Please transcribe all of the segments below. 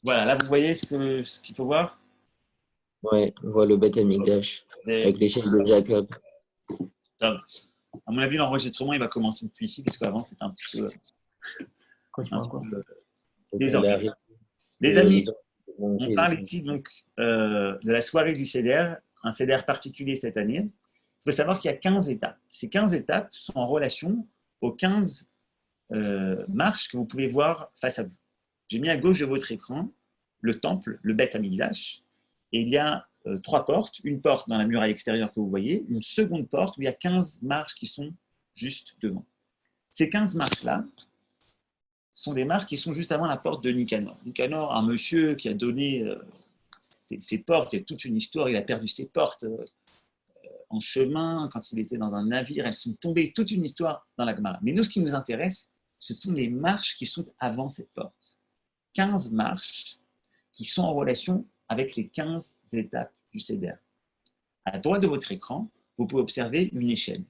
Voilà, là, vous voyez ce qu'il faut voir. Ouais, on voit le Beth Amikdash Et, avec l'échelle de Jacob. à mon avis, l'enregistrement, il va commencer depuis ici, parce qu'avant, c'était Quand tu un parles petit quoi? peu Donc, on est désorganisé. arrivé, Les amis, les gens vont on monter et parle descendre. ici donc de la soirée du CEDER, un CEDER particulier cette année. Il faut savoir qu'il y a 15 étapes. Ces 15 étapes sont en relation aux 15 marches que vous pouvez voir face à vous. J'ai mis à gauche de votre écran le temple, le Beth Amikdash, et il y a trois portes, une porte dans la muraille extérieure que vous voyez, une seconde porte où il y a 15 marches qui sont juste devant. Ces 15 marches-là sont des marches qui sont juste avant la porte de Nicanor. Nicanor, un monsieur qui a donné ses portes, il y a toute une histoire, il a perdu ses portes en chemin, quand il était dans un navire, elles sont tombées, toute une histoire dans la Gemara. Mais nous, ce qui nous intéresse, ce sont les marches qui sont avant cette porte. 15 marches qui sont en relation avec les 15 étapes du Seder. À droite de votre écran, vous pouvez observer une échelle.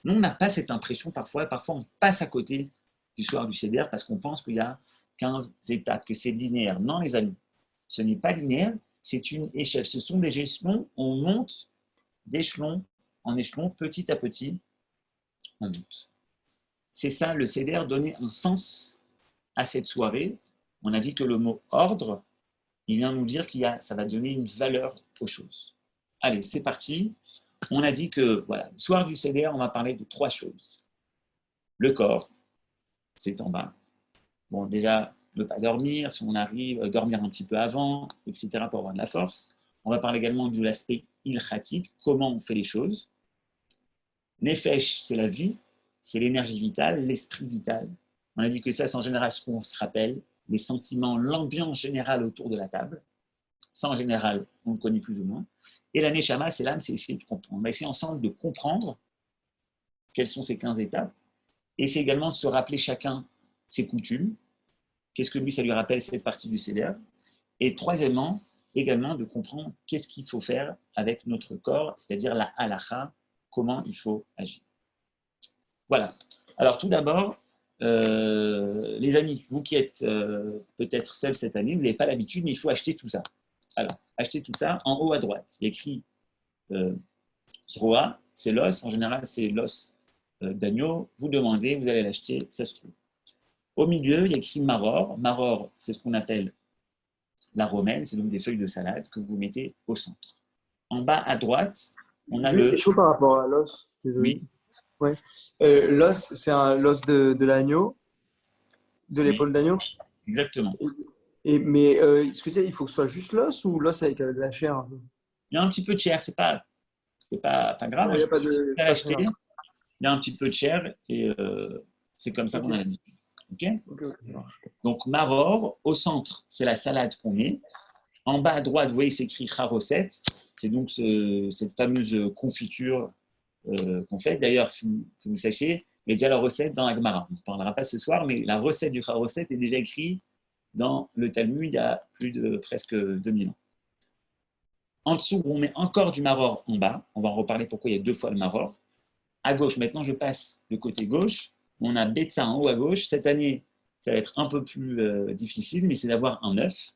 Nous, on n'a pas cette impression parfois on passe à côté du soir du Seder parce qu'on pense qu'il y a 15 étapes, que c'est linéaire. Non, les amis, ce n'est pas linéaire, c'est une échelle. Ce sont des échelons, on monte d'échelon en échelon, petit à petit, on monte. C'est ça, le Seder, donner un sens à cette soirée. On a dit que le mot ordre, il vient nous dire ça va donner une valeur aux choses. Allez, c'est parti. On a dit que, voilà, le soir du Seder, on va parler de trois choses. Le corps, c'est en bas. Bon, déjà, ne pas dormir, si on arrive, dormir un petit peu avant, etc., pour avoir de la force. On va parler également de l'aspect ilchatique, comment on fait les choses. Nefesh, c'est la vie, c'est l'énergie vitale, l'esprit vital. On a dit que ça, c'est en général ce qu'on se rappelle, les sentiments, l'ambiance générale autour de la table. Ça, en général, on le connaît plus ou moins. Et la Neshama, c'est l'âme, c'est essayer de comprendre. On va essayer ensemble de comprendre quelles sont ces 15 étapes. Et c'est également de se rappeler chacun ses coutumes. Qu'est-ce que lui, ça lui rappelle cette partie du CDR. Et troisièmement, également de comprendre qu'est-ce qu'il faut faire avec notre corps, c'est-à-dire la halacha, comment il faut agir. Voilà. Alors tout d'abord, les amis, vous qui êtes peut-être seuls cette année, vous n'avez pas l'habitude, mais il faut acheter tout ça. Alors, achetez tout ça en haut à droite. Il y a écrit Zroa, c'est l'os. En général, c'est l'os d'agneau. Vous demandez, vous allez l'acheter, ça se trouve. Au milieu, il y a écrit Maror. Maror, c'est ce qu'on appelle la romaine, c'est donc des feuilles de salade que vous mettez au centre. En bas à droite, on a J'ai une le. question par rapport à l'os. Désolé. Oui, Ouais. L'os, c'est l'os de l'agneau, de oui, l'épaule d'agneau. exactement. Mais ce que tu dis, il faut que ce soit juste l'os ou l'os avec de la chair un peu? Il y a un petit peu de chair, pas grave. Non, Moi, il n'y je a pas préfère de. C'est pas très l'acheter. grave. Il y a un petit peu de chair et c'est comme ça Ok, qu'on a l'habitude. Ok. ok, ça marche. Donc, maror, au centre, c'est la salade qu'on met. En bas à droite, vous voyez, c'est écrit charoset. C'est donc cette fameuse confiture qu'on fait. D'ailleurs, que vous sachiez, il y a déjà la recette dans la Gemara. On ne parlera pas ce soir, mais la recette du charoset est déjà écrite dans le Talmud il y a plus de presque 2000 ans. En dessous, on met encore du maror en bas. On va en reparler pourquoi il y a deux fois le maror. À gauche, maintenant, je passe le côté gauche. On a Betsa en haut à gauche. Cette année, ça va être un peu plus difficile, mais c'est d'avoir un œuf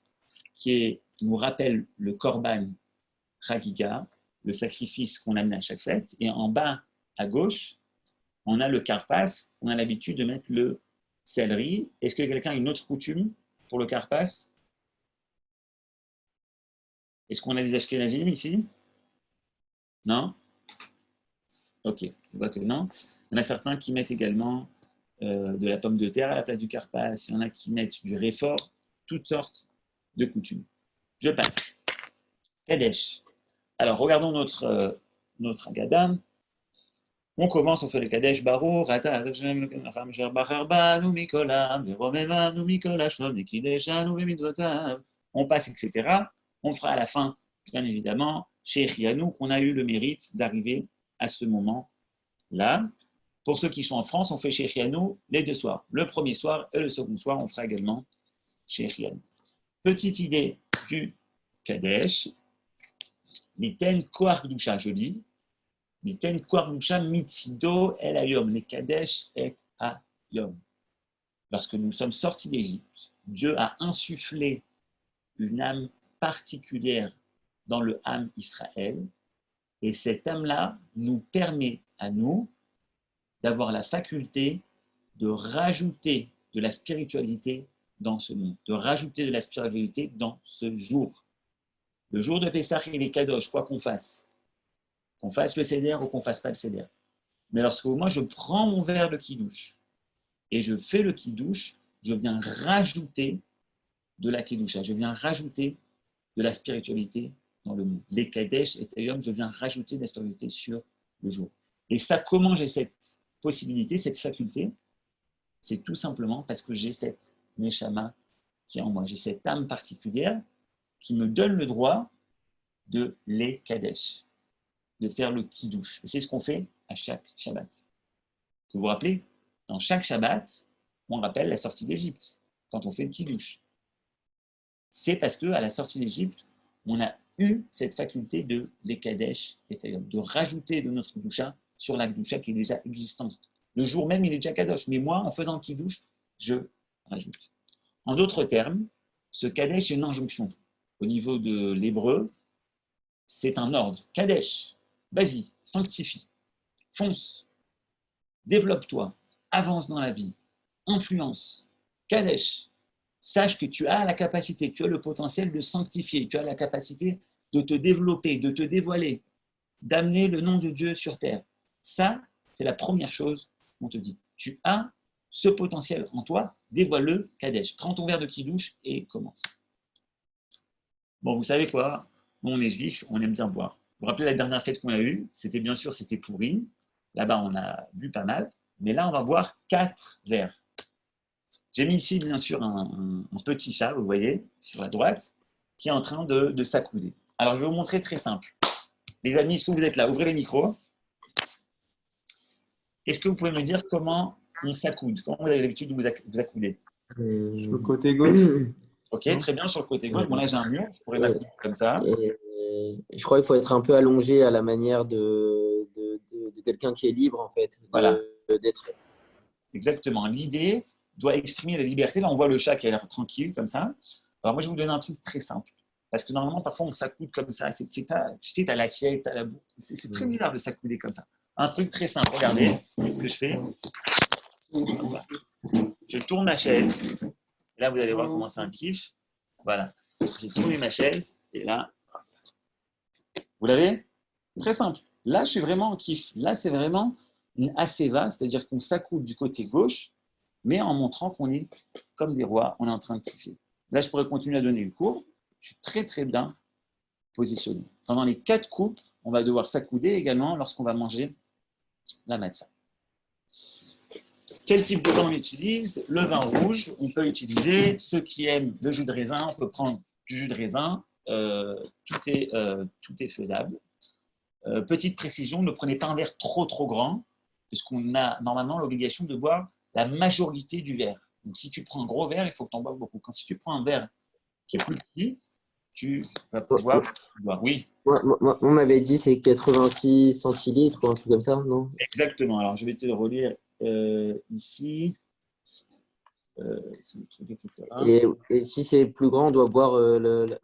qui nous rappelle le korban chagiga, le sacrifice qu'on amène à chaque fête. Et en bas à gauche, on a le karpas. On a l'habitude de mettre le céleri. Est-ce que quelqu'un a une autre coutume pour le karpas? Est-ce qu'on a des ashkénazim ici? Non? Ok, je vois que non. Il y en a certains qui mettent également de la pomme de terre à la place du carpas. Il y en a qui mettent du réfort, toutes sortes de coutumes. Je passe. Kadesh. Alors, regardons notre Agadam. On commence, on fait le Kadesh Barou, Rata, on passe, etc. On fera à la fin, bien évidemment, chez Rianou, qu'on a eu le mérite d'arriver à ce moment-là. Pour ceux qui sont en France, on fait chez Rianou les deux soirs. Le premier soir et le second soir, on fera également chez Rianou. Petite idée du Kadesh. Liten Koar Gdusha, je lis. Liten Koar Gdusha Mitzido El Ayom. Les Kadesh et Ayom. Lorsque nous sommes sortis d'Égypte, Dieu a insufflé une âme particulière dans le âme Israël. Et cette âme-là nous permet à nous d'avoir la faculté de rajouter de la spiritualité dans ce monde, de rajouter de la spiritualité dans ce jour. Le jour de Pessah, il est kadosh, quoi qu'on fasse le seder ou qu'on ne fasse pas le seder. Mais lorsque moi, je prends mon verre de kidouche et je fais le kidouche, je viens rajouter de la kidoucha, je viens rajouter de la spiritualité dans le monde. Les kadesh et tayom, je viens rajouter de la spiritualité sur le jour. Et ça, comment j'ai cette possibilité, cette faculté? C'est tout simplement parce que j'ai cette neshama qui est en moi. J'ai cette âme particulière qui me donne le droit de les kadesh, de faire le kidouche. Et c'est ce qu'on fait à chaque Shabbat. Vous vous rappelez, dans chaque Shabbat, on rappelle la sortie d'Égypte, quand on fait le kidouche. C'est parce qu'à la sortie d'Égypte, on a eu cette faculté de les kadesh et tayom, de rajouter de notre doucha sur la doucha qui est déjà existante. Le jour même, il est déjà kadosh, mais moi, en faisant le kidouche, je rajoute. En d'autres termes, ce kadesh est une injonction. Au niveau de l'hébreu, c'est un ordre. Kadesh, vas-y, sanctifie, fonce, développe-toi, avance dans la vie, influence, kadesh. Sache que tu as la capacité, tu as le potentiel de sanctifier, tu as la capacité de te développer, de te dévoiler, d'amener le nom de Dieu sur terre. Ça, c'est la première chose qu'on te dit. Tu as ce potentiel en toi, dévoile-le, Kadesh. Prends ton verre de kidouche et commence. Bon, vous savez quoi? Nous, on est juifs, on aime bien boire. Vous vous rappelez la dernière fête qu'on a eue? C'était bien sûr, c'était pourri. Là-bas, on a bu pas mal. Mais là, on va boire 4 verres. J'ai mis ici, bien sûr, un petit chat, vous voyez, sur la droite, qui est en train de s'accouder. Alors, je vais vous montrer très simple. Les amis, est-ce que vous êtes là? Ouvrez les micros. Est-ce que vous pouvez me dire comment on s'accoude? Comment vous avez l'habitude de vous accouder? Sur le côté gauche. Ok, très bien, sur le côté gauche. Bon, là, j'ai un mur, je pourrais m'accouder comme ça. Je crois qu'il faut être un peu allongé à la manière de quelqu'un qui est libre, en fait. Voilà. D'être. Exactement. L'idée doit exprimer la liberté. Là, on voit le chat qui a l'air tranquille, comme ça. Alors, moi, je vais vous donner un truc très simple. Parce que normalement, parfois, on s'accoude comme ça. C'est pas, tu sais, tu as l'assiette, tu as la boue. C'est très bizarre de s'accouder comme ça. Un truc très simple. Regardez ce que je fais. Je tourne ma chaise. Et là, vous allez voir comment c'est un kiff. Voilà. J'ai tourné ma chaise. Et là, vous l'avez? Très simple. Là, je suis vraiment en kiff. Là, c'est vraiment une aseva, c'est-à-dire qu'on s'accoude du côté gauche, mais en montrant qu'on est comme des rois, on est en train de kiffer. Là, je pourrais continuer à donner le cours. Je suis très, très bien positionné. Pendant les 4 coupes, on va devoir s'accouder également lorsqu'on va manger la matzah. Quel type de vin on utilise? Le vin rouge, on peut utiliser. Ceux qui aiment le jus de raisin, on peut prendre du jus de raisin. Tout est faisable. Petite précision, ne prenez pas un verre trop grand, puisqu'on a normalement l'obligation de boire la majorité du verre. Donc, si tu prends un gros verre, il faut que tu en boives beaucoup. Quand si tu prends un verre qui est plus petit, tu vas pouvoir boire. Oui. On m'avait dit c'est 86 centilitres ou un truc comme ça, non? Exactement. Alors, je vais te le relire ici. Et si c'est plus grand, on doit boire un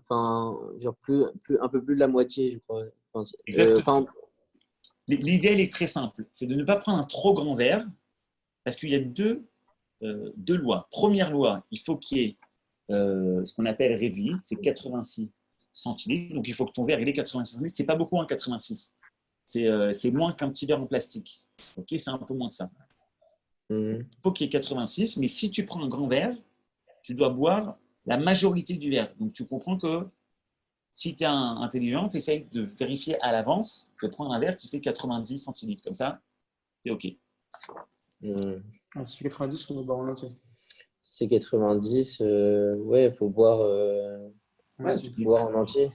peu plus de la moitié, je crois. L'idée, elle est très simple. C'est de ne pas prendre un trop grand verre, parce qu'il y a deux lois. Première loi, il faut qu'il y ait ce qu'on appelle réduit, c'est 86 centilitres. Donc, il faut que ton verre ait 86 centilitres. Ce n'est pas beaucoup, 86. C'est moins qu'un petit verre en plastique. Ok, c'est un peu moins que ça. Il faut qu'il y ait 86, mais si tu prends un grand verre, tu dois boire la majorité du verre. Donc, tu comprends que si tu es intelligent, tu essayes de vérifier à l'avance, de prendre un verre qui fait 90 centilitres. Comme ça, c'est OK. Si c'est 90, on doit boire en entier. C'est 90, ouais, il faut boire, boire en entier.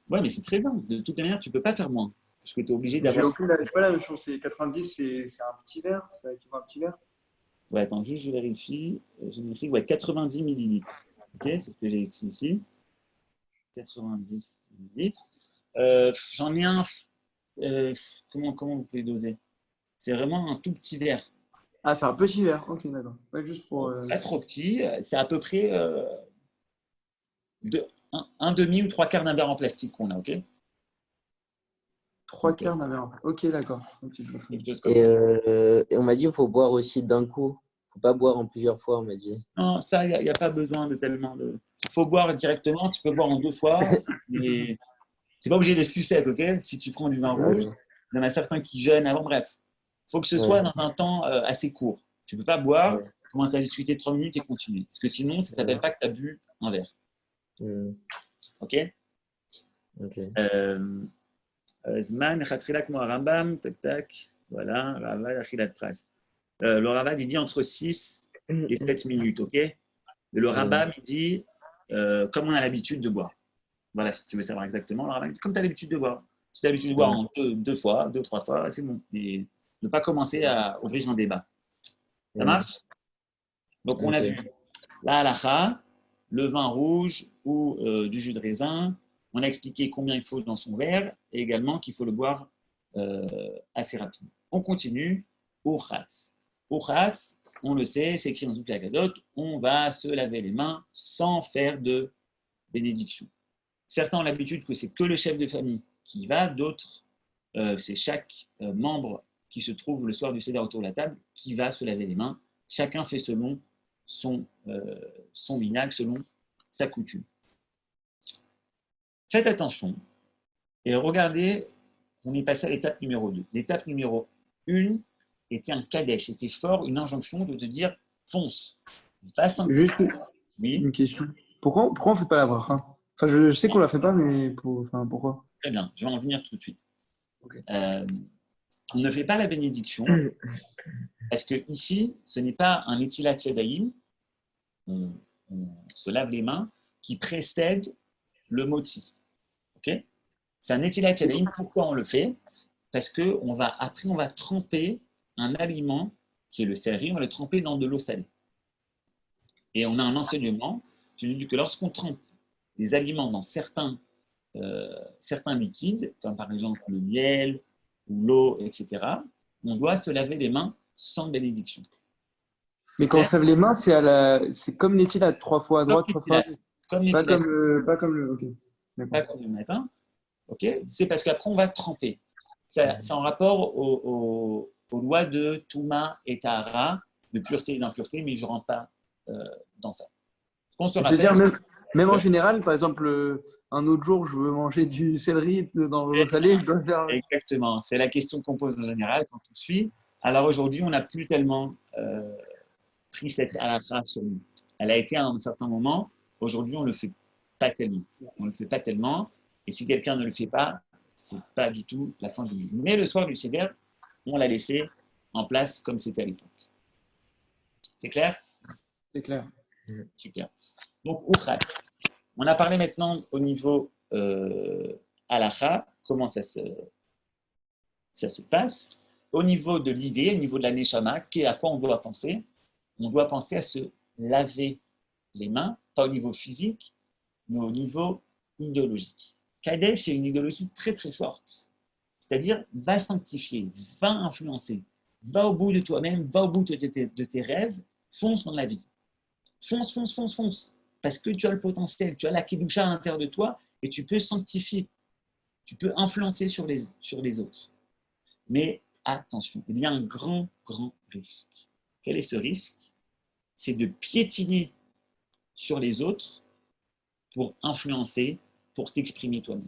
Ouais, mais c'est très bien. De toute manière, tu ne peux pas faire moins. Parce que tu es obligé d'avoir. Je pas la même chose. C'est 90, c'est un petit verre. Ça équivaut à un petit verre. Ouais, attends, juste je vérifie. Ouais, 90 millilitres. OK, c'est ce que j'ai écrit ici. 90 millilitres. J'en ai un. Comment vous pouvez doser? C'est vraiment un tout petit verre. Ah, c'est un petit verre. Ok, d'accord. Ouais, juste pour. Pas trop petit. C'est à peu près un demi ou trois quarts d'un verre en plastique qu'on a, ok? 3 quarts d'un verre. Ok, d'accord. Ok, je vois ça. Quelque chose comme Et, ça. et on m'a dit qu'il faut boire aussi d'un coup. Il ne faut pas boire en plusieurs fois, on m'a dit. Non, ça, il n'y a pas besoin de tellement de. Il faut boire directement, tu peux boire en 2 fois, mais c'est pas obligé d'être plus sec, ok? Si tu prends du vin rouge, Ouais, il y en a certains qui jeûnent avant, bref. Il faut que ce soit ouais, dans un temps assez court. Tu ne peux pas boire, ouais, commencer à discuter 3 minutes et continuer. Parce que sinon, ça ne s'appelle ouais. pas que tu as bu un verre. Ok? Ok. Zman, Khatrilak, moi, Rambam, tac, tac. Voilà, Ravad, Achilat Pras. Le Ravad, il dit entre 6 et 7 minutes, ok? Et le Rambam, il dit comme on a l'habitude de boire. Voilà, si tu veux savoir exactement, le Rambam dit comme tu as l'habitude de boire. Si tu as l'habitude de boire en deux fois, 2, 3 fois, c'est bon. Et ne pas commencer à ouvrir un débat. Ça marche? Donc, on a vu Ok. la halakha, le vin rouge ou du jus de raisin. On a expliqué combien il faut dans son verre et également qu'il faut le boire assez rapidement. On continue. Urchatz. Urchatz, on le sait, c'est écrit dans toute la gadote, on va se laver les mains sans faire de bénédiction. Certains ont l'habitude que c'est que le chef de famille qui y va, d'autres, c'est chaque membre qui se trouve le soir du Seder autour de la table qui va se laver les mains. Chacun fait selon son minhag, selon sa coutume. Faites attention et regardez, on est passé à l'étape numéro 2. L'étape numéro 1 était un kadesh, c'était fort, une injonction de te dire fonce, va sanctifier. Juste Oui, une question. Pourquoi on ne fait pas la bracha? Enfin, je sais qu'on ne la fait pas, mais pourquoi? très bien, je vais en venir tout de suite. Ok. On ne fait pas la bénédiction parce que ici, ce n'est pas un etilat yadayim, on se lave les mains, qui précède le motzi. Okay, c'est un etilat yadayim. Pourquoi on le fait? Parce que après, on va tremper un aliment qui est le céleri, on va le tremper dans de l'eau salée. Et on a un enseignement qui nous dit que lorsqu'on trempe des aliments dans certains liquides, comme par exemple le miel ou l'eau, etc., on doit se laver les mains sans bénédiction. Mais C'est quand on clair? se lave les mains, c'est comme n'est-il à 3 fois à Comme droite, 3 fois à l'éthylate. gauche. Comme Pas l'éthylate, comme le. Ok. D'accord. pas comme le matin. Okay, c'est parce qu'après, on va tremper. C'est en rapport aux lois de Touma et Tahara, de pureté et d'impureté, mais je ne rentre pas dans ça. On se C'est-à-dire, rappelle même que en général, par exemple, un autre jour, je veux manger du céleri dans l'eau salée, je dois faire. exactement, c'est la question qu'on pose en général quand on suit. Alors aujourd'hui, on n'a plus tellement pris cette halakha sur nous. Elle a été à un certain moment. Aujourd'hui, on ne le fait pas tellement. On ne le fait pas tellement. Et si quelqu'un ne le fait pas, c'est pas du tout la fin du monde. Mais le soir du Seder, on l'a laissé en place comme c'était à l'époque. C'est clair? C'est clair. Super. Donc, Ukhat. On a parlé maintenant au niveau halakha, comment ça se passe. Au niveau de l'idée, au niveau de la neshama, à quoi on doit penser? On doit penser à se laver les mains, pas au niveau physique, mais au niveau idéologique. Kadesh, c'est une idéologie très très forte. C'est-à-dire, va sanctifier, va influencer, va au bout de toi-même, va au bout de tes rêves, fonce dans la vie. Fonce, fonce, fonce, fonce. Parce que tu as le potentiel, tu as la kedusha à l'intérieur de toi et tu peux sanctifier, tu peux influencer sur les autres. Mais attention, il y a un grand, grand risque. Quel est ce risque? C'est de piétiner sur les autres pour influencer, pour t'exprimer toi-même.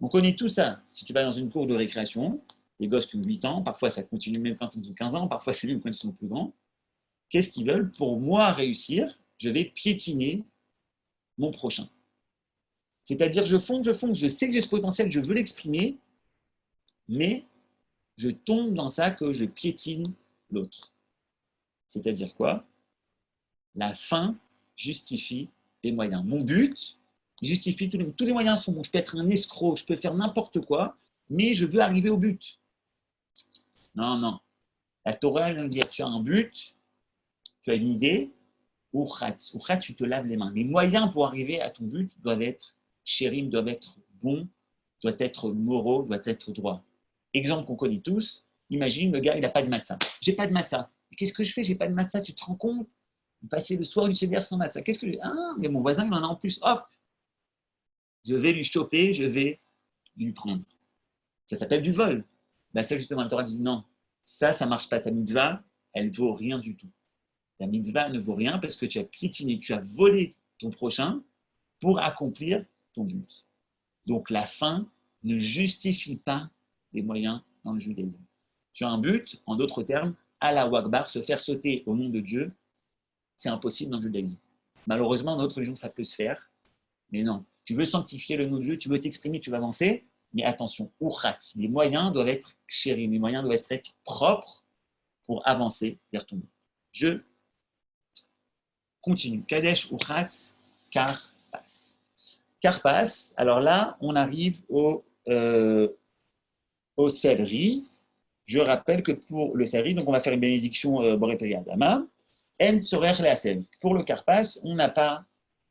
On connaît tout ça. Si tu vas dans une cour de récréation, les gosses qui ont 8 ans, parfois ça continue même quand ils ont 15 ans, parfois c'est même quand ils sont plus grands. Qu'est-ce qu'ils veulent? Pour moi réussir, je vais piétiner mon prochain. C'est-à-dire, je fonce, je sais que j'ai ce potentiel, je veux l'exprimer, mais je tombe dans ça que je piétine l'autre. C'est-à-dire quoi? La fin justifie les moyens. Mon but justifie tous les moyens sont bons. Je peux être un escroc, je peux faire n'importe quoi, mais je veux arriver au but. Non, non. La Torah vient de dire, tu as un but, tu as une idée, ou khat, tu te laves les mains. Les moyens pour arriver à ton but doivent être chérim, doivent être bons, doivent être moraux, doivent être droits. Exemple qu'on connaît tous, imagine le gars, il n'a pas de matzah. J'ai pas de matzah. Qu'est-ce que je fais? J'ai pas de matzah, tu te rends compte? Passer le soir du Seder sans matzah. Qu'est-ce que je... Ah, mais mon voisin, il en a en plus. Hop, Je vais lui choper, je vais lui prendre. Ça s'appelle du vol. Ben, ça, justement, la Torah dit non, ça ne marche pas. Ta mitzvah, elle ne vaut rien du tout. Ta mitzvah ne vaut rien parce que tu as piétiné, tu as volé ton prochain pour accomplir ton but. Donc, la fin ne justifie pas les moyens dans le judaïsme. Tu as un but, en d'autres termes, Allah Akbar, se faire sauter au nom de Dieu, c'est impossible dans le judaïsme. Malheureusement, dans notre religion, ça peut se faire, mais non. Tu veux sanctifier le nom de Dieu, tu veux t'exprimer, tu vas avancer, mais attention, uchat, les moyens doivent être chéris, les moyens doivent être propres pour avancer vers ton but. Je continue. Kadesh uchat, karpas. Karpas, alors là, on arrive au céleri. Je rappelle que pour le céleri, donc on va faire une bénédiction Boré Adama. En tzorer le'asem. Pour le karpas, on n'a pas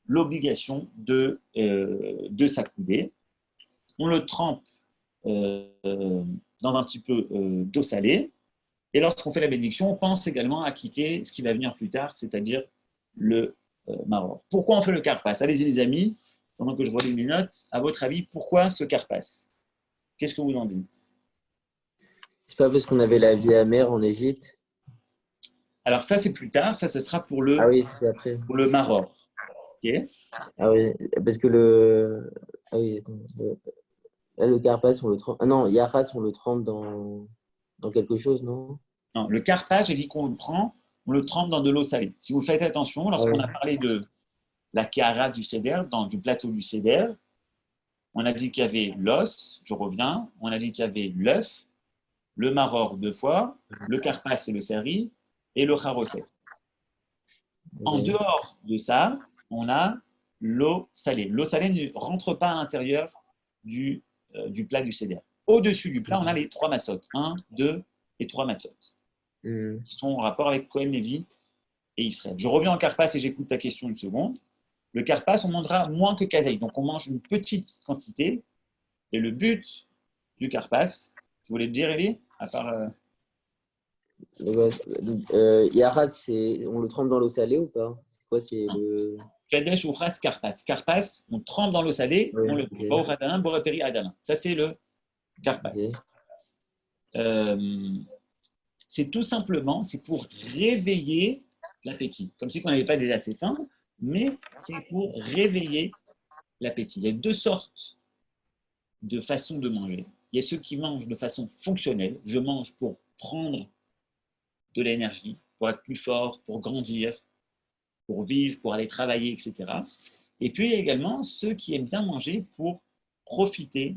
l'obligation de s'accouder. On le trempe dans un petit peu d'eau salée. Et lorsqu'on fait la bénédiction, on pense également à quitter ce qui va venir plus tard, c'est-à-dire le maror. Pourquoi on fait le karpas? Allez-y les amis, pendant que je relis mes notes, à votre avis, pourquoi ce karpas? Qu'est-ce que vous en dites? C'est pas parce qu'on avait la vie amère en Égypte? Alors ça, c'est plus tard, ça ce sera pour Ah oui, c'est après. le maror. Okay. Ah oui, parce que le. Ah oui, attends. Là, le karpas, on le trempe. Ah non, Yahatz, on le trempe dans quelque chose, non? Non, le karpas, j'ai dit qu'on le prend, on le trempe dans de l'eau salée. Si vous faites attention, lorsqu'on a parlé de la kehara du seder, du plateau du seder, on a dit qu'il y avait l'os, je reviens, on a dit qu'il y avait l'œuf, le maror 2 fois, le karpas et le seri, et le charoset. En dehors de ça, on a l'eau salée. L'eau salée ne rentre pas à l'intérieur du plat du seder. Au-dessus du plat, on a les 3 matzot. 1, 2 et 3 matzot. Qui sont en rapport avec Cohen, Lévi et Israël. Je reviens en karpas et j'écoute ta question une seconde. Le karpas, on mangera moins que kazaï. Donc, on mange une petite quantité. Et le but du karpas, tu voulais te dire, Elie, à part… Yahatz, on le trempe dans l'eau salée ou pas? C'est quoi? C'est le… Kadesh ou Khatz Karpas. Karpas, on trempe dans l'eau salée, on le coupe. Boré Adama, Boré Peri Adama. Ça, c'est le karpas. C'est tout simplement, c'est pour réveiller l'appétit. Comme si on n'avait pas déjà assez faim, mais c'est pour réveiller l'appétit. Il y a 2 sortes de façons de manger. Il y a ceux qui mangent de façon fonctionnelle. Je mange pour prendre de l'énergie, pour être plus fort, pour grandir, pour vivre, pour aller travailler, etc. Et puis il y a également ceux qui aiment bien manger pour profiter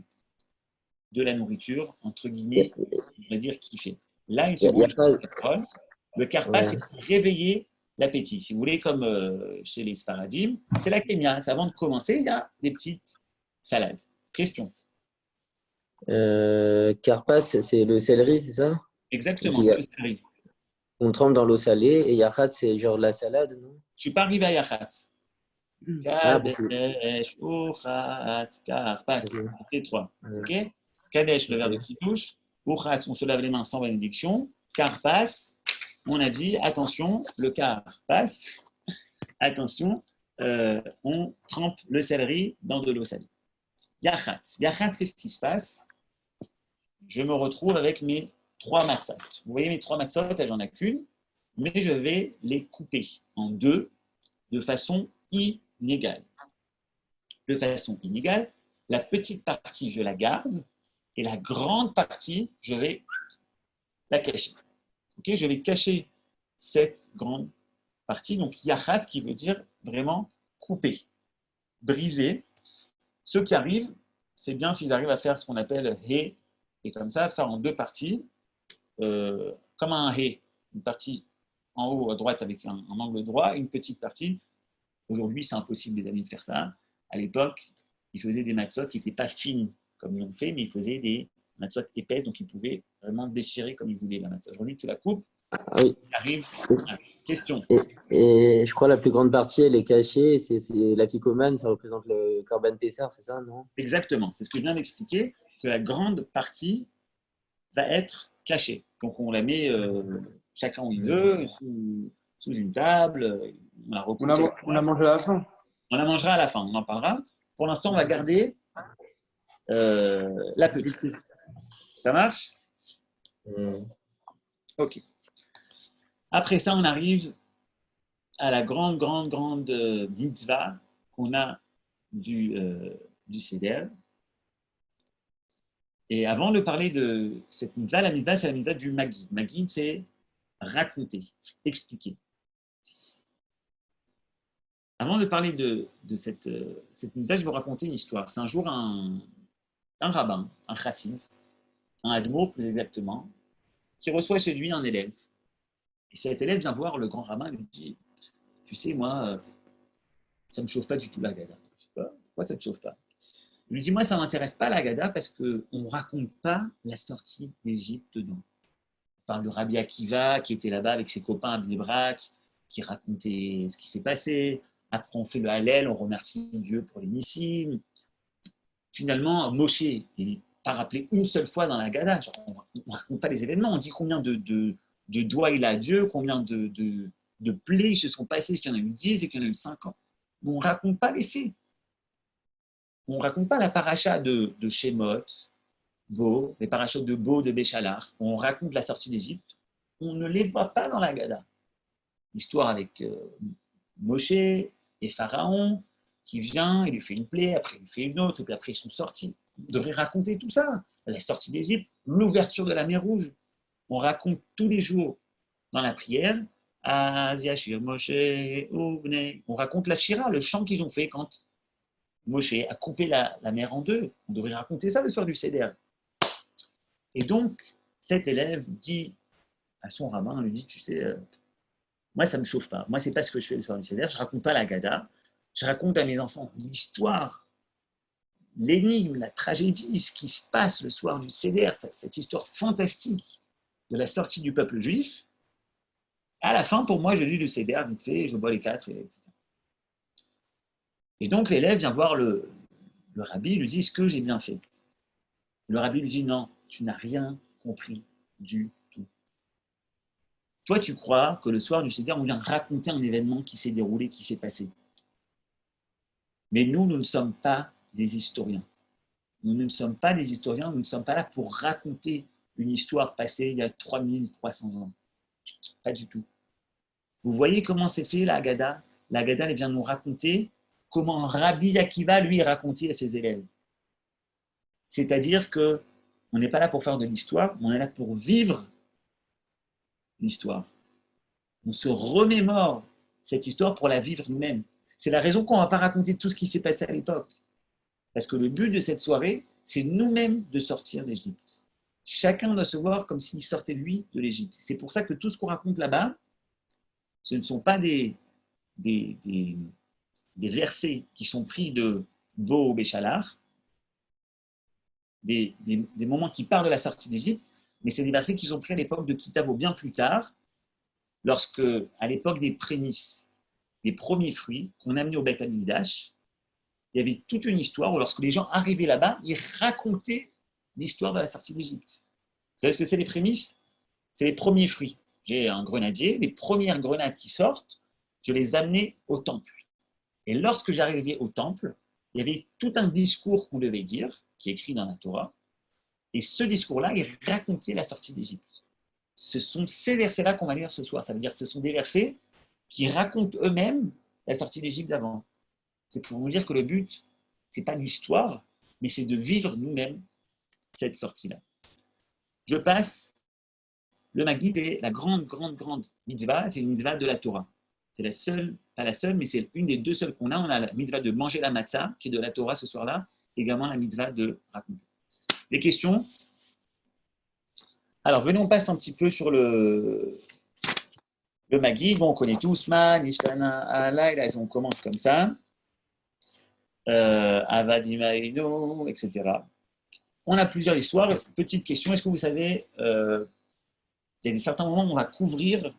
de la nourriture, entre guillemets, on va dire kiffer. Là, une seconde, le karpas, c'est pour réveiller l'appétit. Si vous voulez, comme chez les sparadim, c'est la kémia. Avant de commencer, il y a des petites salades. Question. Karpas, c'est le céleri, c'est ça? Exactement, c'est le céleri. On le trempe dans l'eau salée et Yahatz, c'est genre de la salade, non? Je ne suis pas arrivé à Yahatz. Kadesh, Uchat, Karpas. C'est 3. OK? Kadesh, le verbe de qui touche. Uchat, on se lave les mains sans bénédiction. Karpas, on a dit, attention, le karpas, attention, on trempe le céleri dans de l'eau salée. Yahatz, qu'est-ce qui se passe? Je me retrouve avec mes 3 matzot. Vous voyez mes 3 matzot, j'en ai qu'une, mais je vais les couper en 2 de façon inégale. De façon inégale, la petite partie, je la garde, et la grande partie, je vais la cacher. Okay, je vais cacher cette grande partie, donc yachat, qui veut dire vraiment couper, briser. Ceux qui arrivent, c'est bien s'ils arrivent à faire ce qu'on appelle hé, et comme ça, faire en 2 parties, comme un hé, une partie en haut à droite avec un angle droit, une petite partie. Aujourd'hui, c'est impossible, les amis, de faire ça. À l'époque, ils faisaient des matzot qui n'étaient pas fines comme ils l'ont fait, mais ils faisaient des matzot épaisses, donc ils pouvaient vraiment déchirer comme ils voulaient la matzot. Aujourd'hui, tu la coupes, oui. Arrive. Question. Et je crois que la plus grande partie, elle est cachée. C'est la ficomane, ça représente le Corban Pessar, c'est ça, non? Exactement. C'est ce que je viens d'expliquer, que la grande partie va être cachée. Donc, on la met chacun où il veut, sous une table. On la On la mange à la fin. On la mangera à la fin, on en parlera. Pour l'instant, on va garder la petite. Ça marche? Ok. Après ça, on arrive à la grande mitzvah qu'on a du Seder. Et avant de parler de cette mitzvah, la mitzvah, c'est la mitzvah du Magid. Magid, c'est raconter, expliquer. Avant de parler de cette mitzvah, je vais vous raconter une histoire. C'est un jour un rabbin, un chassid, un admour plus exactement, qui reçoit chez lui un élève. Et cet élève vient voir le grand rabbin et lui dit, tu sais, moi, ça ne me chauffe pas du tout la Haggadah. Je sais pas, pourquoi ça ne te chauffe pas? Il lui dit, moi, ça ne m'intéresse pas la Haggadah parce qu'on ne raconte pas la sortie d'Égypte dedans. On parle de Rabbi Akiva qui était là-bas avec ses copains à Bnei Brak, qui racontait ce qui s'est passé. Après, on fait le Hallel, on remercie Dieu pour les Nissim. Finalement, Moshe, il n'est pas rappelé une seule fois dans la Haggadah. On ne raconte pas les événements, on dit combien de doigts il a à Dieu, combien de plaies se sont passées, est-ce qu'il y en a eu 10 et qu'il y en a eu 50. Mais on ne raconte pas les faits. On ne raconte pas la paracha de Shemot, Bo, les parachas de Bo, de Béchalar. On raconte la sortie d'Égypte. On ne les voit pas dans la Haggadah. L'histoire avec Moshe et Pharaon qui vient, il lui fait une plaie, après il lui fait une autre, et puis après ils sont sortis. On devrait raconter tout ça. La sortie d'Égypte, l'ouverture de la mer Rouge. On raconte tous les jours dans la prière. Aziashir Moshe, Ouvne. On raconte la Shira, le chant qu'ils ont fait quand Moshe a coupé la mer en deux. On devrait raconter ça le soir du Seder. Et donc, cet élève dit à son rabbin, lui dit, tu sais, moi, ça ne me chauffe pas. Moi, ce n'est pas ce que je fais le soir du Seder. Je ne raconte pas la Haggadah. Je raconte à mes enfants l'histoire, l'énigme, la tragédie, ce qui se passe le soir du Seder, cette histoire fantastique de la sortie du peuple juif. À la fin, pour moi, je lis le Seder vite fait, je bois les 4, etc. Et donc, l'élève vient voir le rabbi, lui dit, est-ce que j'ai bien fait? Le rabbi lui dit, non, tu n'as rien compris du tout. Toi, tu crois que le soir du Seder, on vient raconter un événement qui s'est déroulé, qui s'est passé. Mais nous ne sommes pas des historiens. Nous ne sommes pas des historiens, nous ne sommes pas là pour raconter une histoire passée il y a 3300 ans. Pas du tout. Vous voyez comment c'est fait la Haggadah? La Haggadah, elle vient nous raconter comment Rabbi Akiva, lui, racontait à ses élèves. C'est-à-dire qu'on n'est pas là pour faire de l'histoire, on est là pour vivre l'histoire. On se remémore cette histoire pour la vivre nous-mêmes. C'est la raison qu'on ne va pas raconter tout ce qui s'est passé à l'époque. Parce que le but de cette soirée, c'est nous-mêmes de sortir d'Égypte. Chacun doit se voir comme s'il sortait, lui, de l'Égypte. C'est pour ça que tout ce qu'on raconte là-bas, ce ne sont pas des versets qui sont pris de Bo ou Béchalar, des moments qui parlent de la sortie d'Égypte, mais c'est des versets qui sont pris à l'époque de Kitavo bien plus tard, lorsque, à l'époque des prémices, des premiers fruits qu'on amenait au Beth Amikdash, il y avait toute une histoire où lorsque les gens arrivaient là-bas, ils racontaient l'histoire de la sortie d'Égypte. Vous savez ce que c'est les prémices? C'est les premiers fruits. J'ai un grenadier, les premières grenades qui sortent, je les amenais au temple. Et lorsque j'arrivais au temple, il y avait tout un discours qu'on devait dire, qui est écrit dans la Torah, et ce discours-là, il racontait la sortie d'Égypte. Ce sont ces versets-là qu'on va lire ce soir. Ça veut dire que ce sont des versets qui racontent eux-mêmes la sortie d'Égypte d'avant. C'est pour vous dire que le but, ce n'est pas l'histoire, mais c'est de vivre nous-mêmes cette sortie-là. Je passe, le Magid est la grande mitzvah, c'est une mitzvah de la Torah. C'est la seule, pas la seule, mais c'est une des deux seules qu'on a. On a la mitzvah de manger la matzah, qui est de la Torah ce soir-là, également la mitzvah de raconter. Des questions? Alors, venons, on passe un petit peu sur le Magid. Bon, on connaît tous, Man, Ishtana, Alayla, on commence comme ça. Avadimaino, etc. On a plusieurs histoires. Petite question, est-ce que vous savez, il y a des certains moments où on va couvrir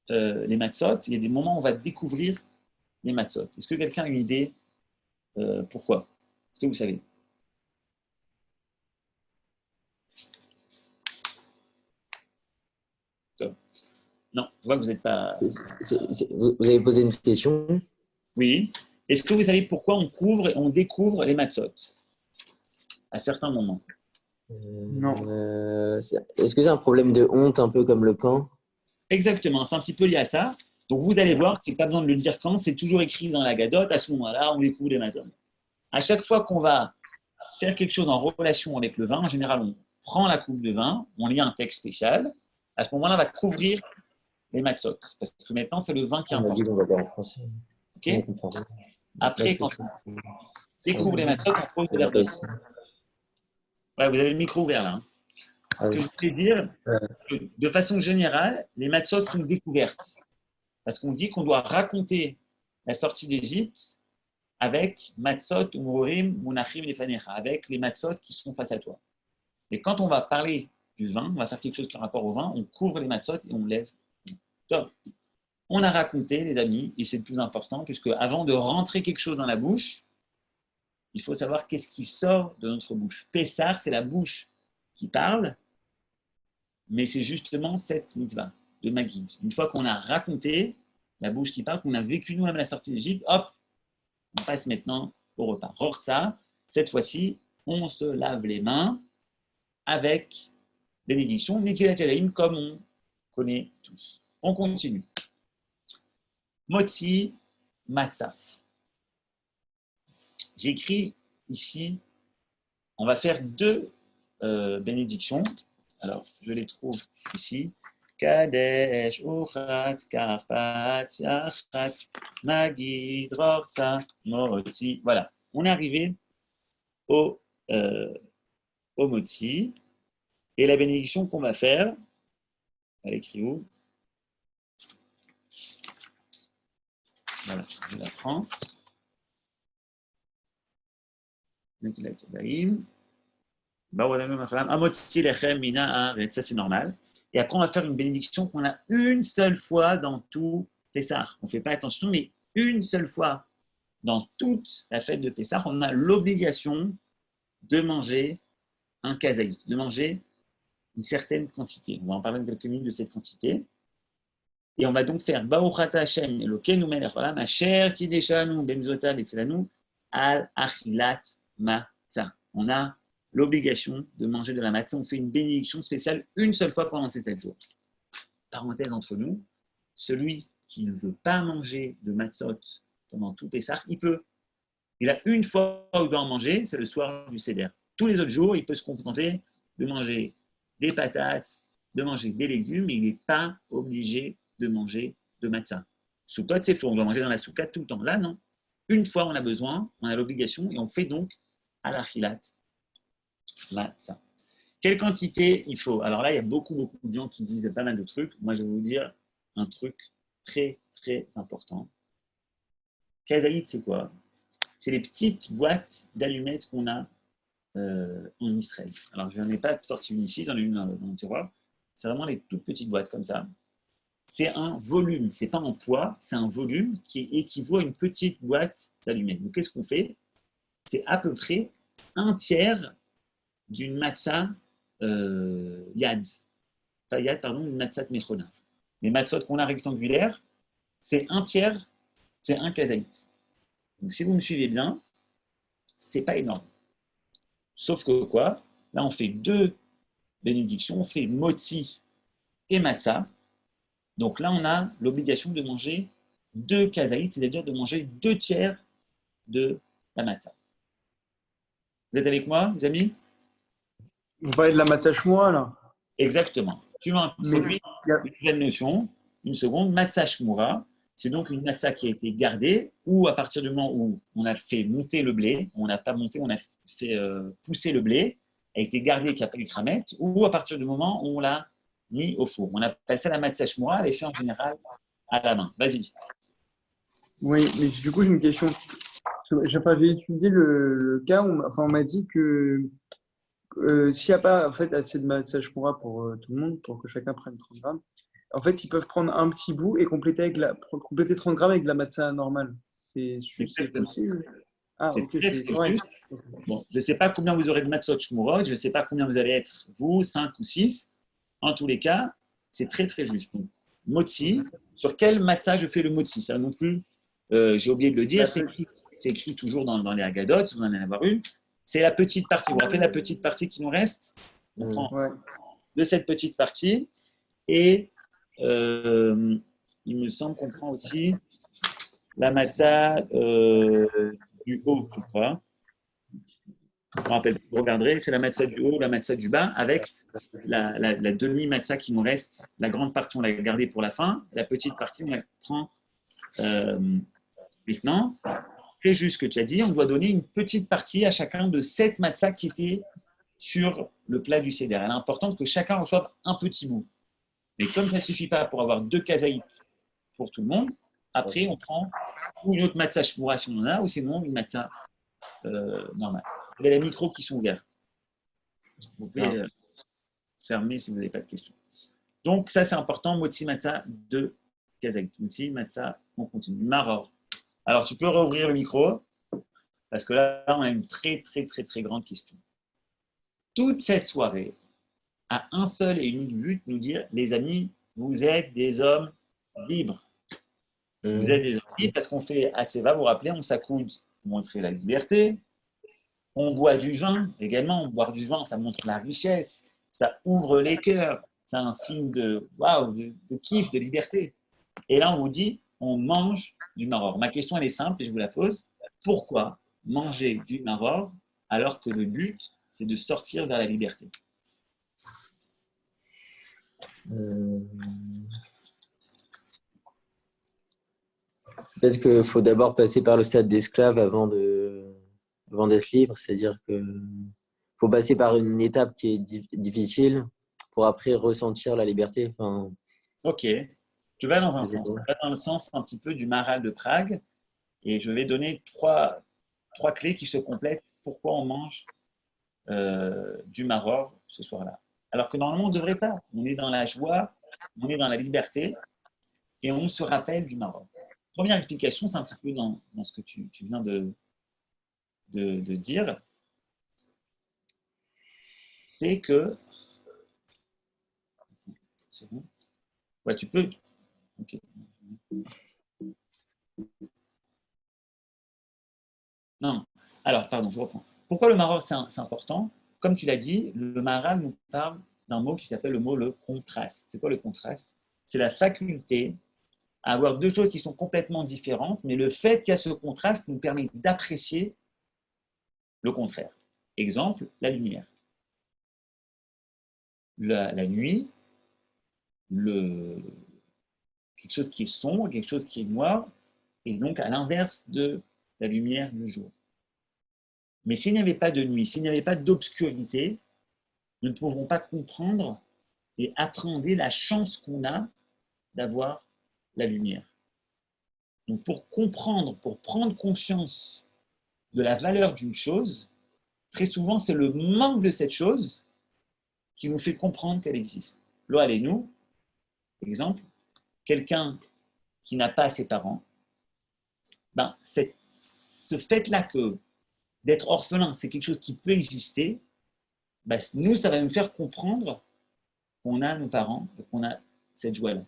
les matzot, il y a des moments où on va découvrir les matzot. Est-ce que quelqu'un a une idée pourquoi? Est-ce que vous savez? Non, je vois que vous n'êtes pas... Vous avez posé une question. Oui. Est-ce que vous savez pourquoi on couvre et on découvre les matzot à certains moments? Non. Est-ce que c'est un problème de honte, un peu comme le pain? Exactement, c'est un petit peu lié à ça. Donc vous allez voir, c'est pas besoin de le dire quand, c'est toujours écrit dans la Gadot, à ce moment-là, on découvre les matzot. À chaque fois qu'on va faire quelque chose en relation avec le vin, en général, on prend la coupe de vin, on lit un texte spécial, à ce moment-là, on va couvrir les matzot. Parce que maintenant, c'est le vin qui est On m'a dit important. qu'on va dire en français. Ok. On comprend rien. Après, quand on découvre les matzot, on pose de l'herbe. Ouais, vous avez le micro ouvert là. Hein. Ce que je voulais dire, que de façon générale, les matzot sont découvertes. Parce qu'on dit qu'on doit raconter la sortie d'Égypte avec matzot, umurim, munachim, lefanecha, avec les matzot qui sont face à toi. Et quand on va parler du vin, on va faire quelque chose qui a rapport au vin, on couvre les matzot et on lève. Top. On a raconté, les amis, et c'est le plus important, puisque avant de rentrer quelque chose dans la bouche, il faut savoir qu'est-ce qui sort de notre bouche. Pessar, c'est la bouche qui parle, mais c'est justement cette mitzvah de Maguid. Une fois qu'on a raconté la bouche qui parle, qu'on a vécu nous-mêmes la sortie d'Égypte, hop, on passe maintenant au repas. Rortza, cette fois-ci, on se lave les mains avec bénédiction, Netilat Yadayim, comme on connaît tous. On continue. Motzi Matzah. J'écris ici, on va faire deux bénédictions. Alors, je les trouve ici. Kadesh, Uchat, Karpat, Yachat, Magid, Rortza, Motzi. Voilà, on est arrivé au Motzi. Et la bénédiction qu'on va faire, elle écrit où? Voilà, je la prends. Ça, c'est normal. Et après, on va faire une bénédiction qu'on a une seule fois dans tout Pessah. On ne fait pas attention, mais une seule fois dans toute la fête de Pessah, on a l'obligation de manger un kazaït, de manger une certaine quantité. On va en parler de quelques minutes de cette quantité. Et on va donc faire Baruchat Hashem Elokeinu melech haolam asher kideshanu bemzotav etzlanu al achilat matzah. On a l'obligation de manger de la matzah. On fait une bénédiction spéciale une seule fois pendant ces 7 jours. Parenthèse entre nous, celui qui ne veut pas manger de matzot pendant tout Pessah, il peut. Il a une fois où il doit en manger, c'est le soir du Seder. Tous les autres jours, il peut se contenter de manger des patates, de manger des légumes, mais il n'est pas obligé de manger de matzah. Soukot, c'est faux, on doit manger dans la soukot tout le temps. Là, non. Une fois, on a besoin, on a l'obligation, et on fait donc à la chilat matzah. Quelle quantité il faut? Alors là, il y a beaucoup de gens qui disent pas mal de trucs. Moi, je vais vous dire un truc très, très important. Kazaït, c'est quoi? C'est les petites boîtes d'allumettes qu'on a en Israël. Alors, je n'en ai pas sorti une ici, j'en ai une dans mon tiroir. C'est vraiment les toutes petites boîtes comme ça. C'est un volume, c'est pas en poids, c'est un volume qui équivaut à une petite boîte d'allumettes. Donc, qu'est-ce qu'on fait? C'est à peu près un tiers d'une matzah yad. Pas yad, pardon, une matzah mechona. Les matzot qu'on a rectangulaires, c'est un tiers, c'est un kazaït. Donc, si vous me suivez bien, c'est pas énorme. Sauf que quoi? Là, on fait deux bénédictions, on fait motzi et matzah. Donc là, on a l'obligation de manger 2 kazaït, c'est-à-dire de manger 2 tiers de la matzah. Vous êtes avec moi, les amis? Vous parlez de la matzah shmoura, là? Exactement. Tu vas introduire une nouvelle notion, une seconde, matzah shmoura. C'est donc une matzah qui a été gardée, ou à partir du moment où on a fait monter le blé, on n'a pas monté, on a fait pousser le blé, a été gardée, qui n'a pas eu de cramette, ou à partir du moment où on l'a mis au four. On appelle ça la matzah shmoura, elle est faite en général à la main. Vas-y. Oui, mais du coup, j'ai une question. J'ai étudié le cas où on m'a dit que s'il n'y a pas en fait, assez de matzah shmoura pour tout le monde, pour que chacun prenne 30 grammes, en fait, ils peuvent prendre un petit bout et compléter 30 grammes avec de la matzah normale. C'est possible? Ah, C'est ok, très, c'est très correct. juste. Bon, je ne sais pas combien vous aurez de matzot shmurot, je ne sais pas combien vous allez être, vous, 5 ou 6. En tous les cas, c'est très, très juste. Donc, motzi, sur quel matzah je fais le motzi? Ça non plus, J'ai oublié de le dire, c'est écrit toujours dans les Haggadot, si vous en allez en avoir une. C'est la petite partie. Vous vous rappelez la petite partie qui nous reste? On prend Ouais. de cette petite partie et il me semble qu'on prend aussi la matzah du haut, je crois. Je me rappelle, vous regarderez, c'est la matzah du haut, la matzah du bas, avec la demi-matzah qui nous reste. La grande partie, on l'a gardée pour la fin. La petite partie, on la prend maintenant. C'est juste ce que tu as dit, on doit donner une petite partie à chacun de 7 matzahs qui étaient sur le plat du Seder. Il est important que chacun reçoive un petit bout. Mais comme ça ne suffit pas pour avoir 2 kazaïtes pour tout le monde, après on prend ou une autre matzah shmura si on en a, ou sinon une matzah normale. Vous avez les micros qui sont ouverts. Vous pouvez fermer si vous n'avez pas de questions. Donc ça c'est important, motzi matzah de kazaït. Motzi matzah, on continue. Maror. Alors tu peux rouvrir le micro, parce que là on a une très grande question. Toute cette soirée a un seul et unique but, nous dire, les amis, vous êtes des hommes libres. Vous êtes des hommes libres parce qu'on fait Aseva, vous vous rappelez, on s'accoude pour montrer la liberté. On boit du vin également. Boire du vin, ça montre la richesse, ça ouvre les cœurs. C'est un signe de waouh, de kiff, de liberté. Et là, on vous dit, on mange du maror. Ma question, elle est simple et je vous la pose. Pourquoi manger du maror alors que le but, c'est de sortir vers la liberté? Peut-être qu'il faut d'abord passer par le stade d'esclave avant d'être libre, c'est-à-dire qu'il faut passer par une étape qui est difficile pour après ressentir la liberté. Enfin, ok, tu vas dans un sens. Tu vas dans le sens un petit peu du Maharal de Prague et je vais donner trois clés qui se complètent. Pourquoi on mange du maror ce soir-là? Alors que normalement, on ne devrait pas. On est dans la joie, on est dans la liberté et on se rappelle du maror. Première explication, c'est un petit peu dans ce que tu viens de dire. C'est que. C'est bon? Ouais, tu peux. Ok. Non. Alors, pardon, je reprends. Pourquoi le maror, c'est important? Comme tu l'as dit, le Maharal nous parle d'un mot qui s'appelle le contraste. C'est quoi le contraste? C'est la faculté à avoir deux choses qui sont complètement différentes, mais le fait qu'il y a ce contraste nous permet d'apprécier le contraire. Exemple, la lumière. La nuit, quelque chose qui est sombre, quelque chose qui est noir, et donc à l'inverse de la lumière du jour. Mais s'il n'y avait pas de nuit, s'il n'y avait pas d'obscurité, nous ne pouvons pas comprendre et appréhender la chance qu'on a d'avoir la lumière. Donc pour comprendre, pour prendre conscience de la valeur d'une chose, très souvent c'est le manque de cette chose qui nous fait comprendre qu'elle existe. Lo Aleinu, exemple, quelqu'un qui n'a pas ses parents, ben, ce fait-là que d'être orphelin, c'est quelque chose qui peut exister, ben, nous, ça va nous faire comprendre qu'on a nos parents et qu'on a cette joie-là.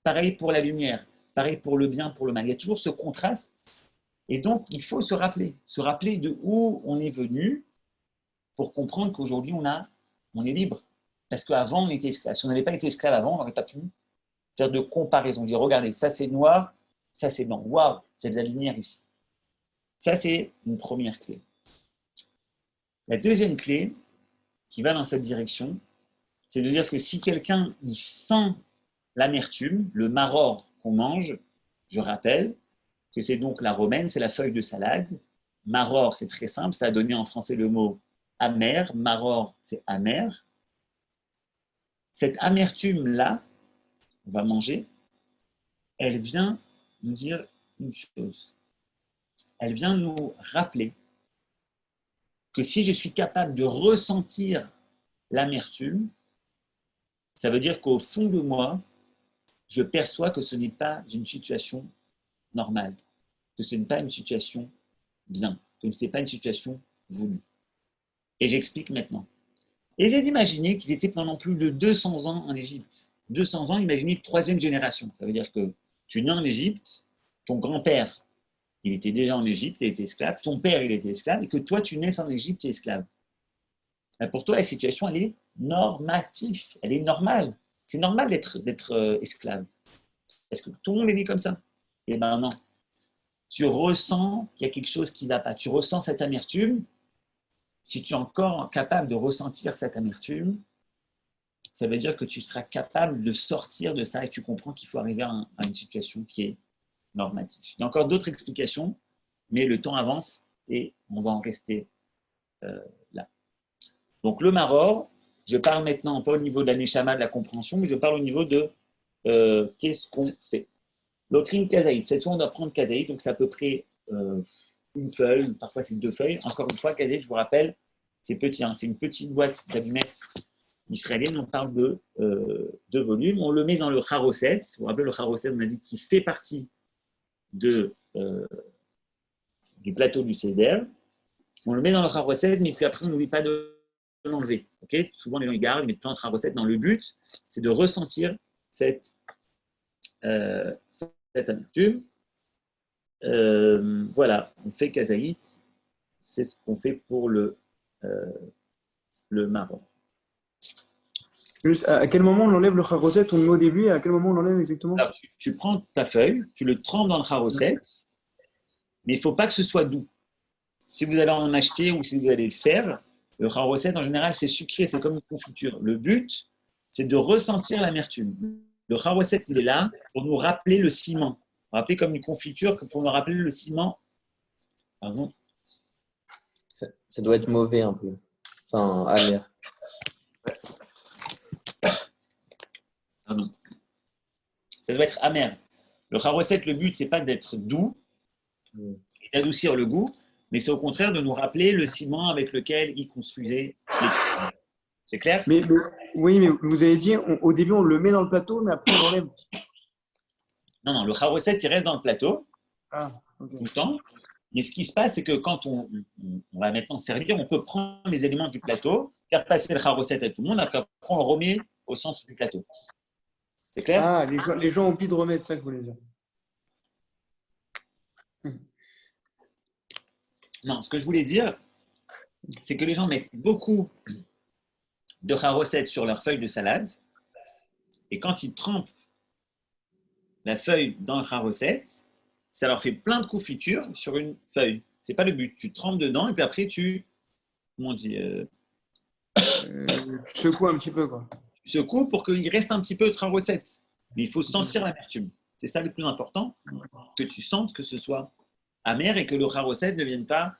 Pareil pour la lumière, pareil pour le bien, pour le mal. Il y a toujours ce contraste. Et donc, il faut se rappeler de où on est venu pour comprendre qu'aujourd'hui, on est libre. Parce qu'avant, on était esclave. Si on n'avait pas été esclave avant, on n'aurait pas pu faire de comparaison. Dire, regardez, ça c'est noir, ça c'est blanc. Waouh, il y a de la lumière ici. Ça, c'est une première clé. La deuxième clé, qui va dans cette direction, c'est de dire que si quelqu'un il sent l'amertume, le maror qu'on mange, je rappelle que c'est donc la romaine, c'est la feuille de salade. Maror, c'est très simple, ça a donné en français le mot amer. Maror, c'est amer. Cette amertume-là, on va manger, elle vient nous dire une chose. Elle vient nous rappeler que si je suis capable de ressentir l'amertume, ça veut dire qu'au fond de moi, je perçois que ce n'est pas une situation normale, que ce n'est pas une situation bien, que ce n'est pas une situation voulue. Et j'explique maintenant. Essayez d'imaginer qu'ils étaient pendant plus de 200 ans en Égypte. 200 ans, imaginez troisième génération. Ça veut dire que tu es né en Égypte, ton grand-père, il était déjà en Égypte, il était esclave, ton père, il était esclave, et que toi, tu naisses en Égypte, tu es esclave. Ben, pour toi, la situation, elle est normative, elle est normale. C'est normal d'être esclave. Est-ce que tout le monde est né comme ça? Eh bien non. Tu ressens qu'il y a quelque chose qui ne va pas. Tu ressens cette amertume. Si tu es encore capable de ressentir cette amertume, ça veut dire que tu seras capable de sortir de ça et tu comprends qu'il faut arriver à une situation qui est normative. Il y a encore d'autres explications, mais le temps avance et on va en rester là. Donc le maror, je parle maintenant pas au niveau de la neshama, de la compréhension, mais je parle au niveau de qu'est-ce qu'on fait. L'okrim kazaït, cette fois on doit prendre kazaït, donc c'est à peu près une feuille, parfois c'est 2 feuilles. Encore une fois, kazaït, je vous rappelle, c'est petit, hein, c'est une petite boîte d'allumettes israélienne, on parle de volume. On le met dans le charoset. Vous vous rappelez, le charoset, on a dit qu'il fait partie du plateau du seder. On le met dans le charoset, mais puis après on n'oublie pas de l'enlever. Okay, souvent les gens ils gardent, ils mettent plein de charoset. Dans le but, c'est de ressentir cette amertume. Voilà, on fait kazaït, c'est ce qu'on fait pour le marron. Juste, à quel moment on enlève le charoset? On le met au début et à quel moment on l'enlève exactement? Alors, tu prends ta feuille, tu le trempes dans le charoset, mais il ne faut pas que ce soit doux. Si vous allez en acheter ou si vous allez le faire, le charoset en général c'est sucré, c'est comme une confiture. Le but, c'est de ressentir l'amertume. Le charoset, il est là pour nous rappeler le ciment. Rappeler comme une confiture, pour nous rappeler le ciment. Pardon. Ça doit être mauvais un peu. Enfin, amer. Pardon. Ça doit être amer. Le charoset, le but, c'est pas d'être doux et d'adoucir le goût, mais c'est au contraire de nous rappeler le ciment avec lequel il construisait les trucs. C'est clair? Oui, mais vous avez dit, au début, on le met dans le plateau, mais après, on l'enlève. Non, le charoset, il reste dans le plateau Okay. tout le temps. Mais ce qui se passe, c'est que quand on va maintenant servir, on peut prendre les éléments du plateau, faire passer le charoset à tout le monde, après on le remet au centre du plateau. C'est clair? Ah, les gens oublient de remettre, ça que je voulais dire. Non, ce que je voulais dire, c'est que les gens mettent beaucoup de charoset sur leur feuille de salade, et quand ils trempent la feuille dans le charoset, ça leur fait plein de confitures sur une feuille. C'est pas le but. Tu trempes dedans et puis après tu, comment on dit, tu secoues un petit peu, quoi. tu secoues pour qu'il reste un petit peu de charoset. Mais il faut sentir l'amertume. C'est ça le plus important, que tu sentes que ce soit amer et que le charoset ne vienne pas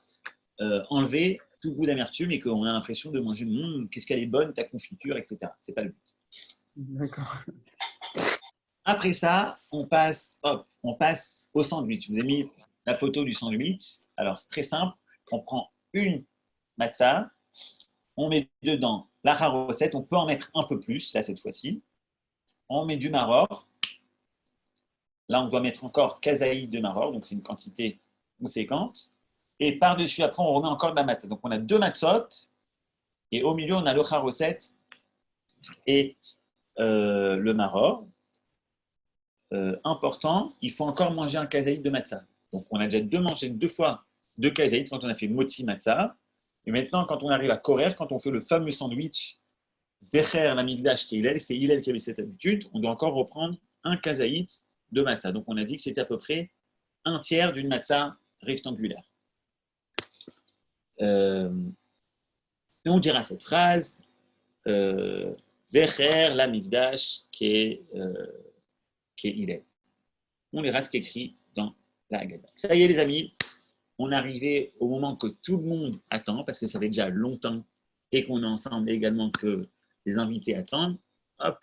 enlever tout goût d'amertume et qu'on a l'impression de manger qu'est-ce qu'elle est bonne, ta confiture, etc. C'est pas le but. D'accord. Après ça, on passe au sandwich. Je vous ai mis la photo du sandwich. Alors, c'est très simple. On prend une matzah, on met dedans la charoset. On peut en mettre un peu plus, là, cette fois-ci. On met du maror. Là, on doit mettre encore kazaïd de maror, donc c'est une quantité conséquente. Et par-dessus, après, on remet encore de la matzah. Donc, on a 2 matzot. Et au milieu, on a le charoset et le maror. Important, il faut encore manger un kazaïd de matzah. Donc, on a déjà mangé 2 fois 2 kazaïd quand on a fait moti matzah. Et maintenant, quand on arrive à Korer, quand on fait le fameux sandwich Zecher la migdash qui est Hillel, c'est Hillel qui avait cette habitude, on doit encore reprendre un kazaïd de matzah. Donc, on a dit que c'était à peu près un tiers d'une matzah rectangulaire. Et on dira cette phrase Zecher la migdash qui est Hillel. On lira ce qui est écrit dans la Haggadah. Ça y est, les amis, on est arrivé au moment que tout le monde attend, parce que ça fait déjà longtemps et qu'on est ensemble, et également que les invités attendent. Hop,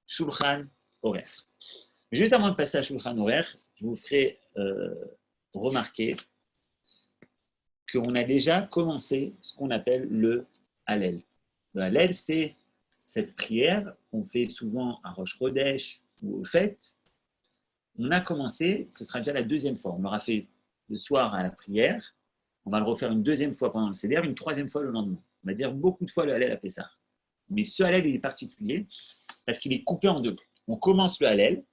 Shulchan Horaire. Juste avant de passer à Shulchan Horaire, je vous ferai remarquer qu'on a déjà commencé ce qu'on appelle le Hallel. Le Hallel, c'est cette prière qu'on fait souvent à Rosh Chodesh ou aux fêtes. On a commencé, ce sera déjà la 2e fois. On l'aura fait le soir à la prière. On va le refaire une 2e fois pendant le Seder, une 3e fois le lendemain. On va dire beaucoup de fois le Hallel à Pessah. Mais ce Hallel, il est particulier parce qu'il est coupé en 2. On commence le Hallel.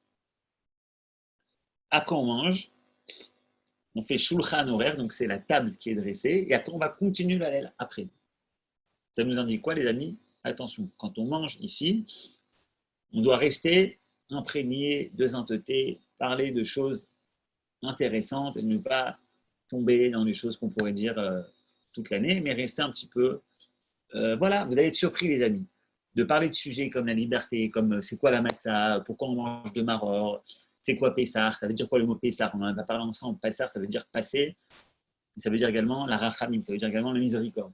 Après, on mange. On fait Shulchan Aruch, donc c'est la table qui est dressée, et après on va continuer l'allèle après. Ça nous indique quoi, les amis? Attention, quand on mange ici, on doit rester imprégné de sainteté, parler de choses intéressantes et ne pas tomber dans les choses qu'on pourrait dire toute l'année, mais rester un petit peu. Voilà, vous allez être surpris, les amis, de parler de sujets comme la liberté, comme c'est quoi la matzah, pourquoi on mange de maror, c'est quoi Pessah, ça veut dire quoi le mot Pessah, on en a parlé ensemble. Pessah, ça veut dire passer, ça veut dire également la rachamim, ça veut dire également la miséricorde.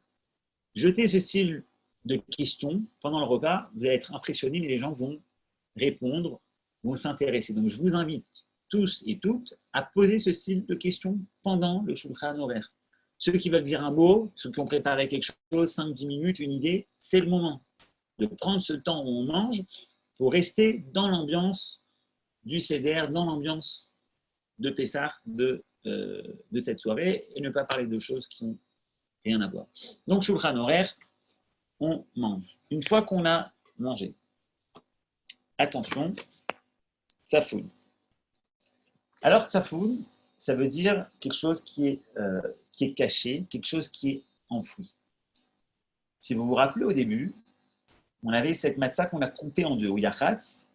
Jetez ce style de questions pendant le repas, vous allez être impressionné, mais les gens vont répondre, vont s'intéresser. Donc, je vous invite tous et toutes à poser ce style de questions pendant le Shulchan Aruch. Ceux qui veulent dire un mot, ceux qui ont préparé quelque chose, 5-10 minutes, une idée, c'est le moment de prendre ce temps où on mange pour rester dans l'ambiance du Seder, dans l'ambiance de Pessah, de cette soirée, et ne pas parler de choses qui n'ont rien à voir. Donc, Shulchan Aruch, on mange. Une fois qu'on a mangé, attention, tsafoun. Alors, tsafoun, ça veut dire quelque chose qui est caché, quelque chose qui est enfoui. Si vous vous rappelez au début, on avait cette matzah qu'on a coupée en deux, où il y a chatz,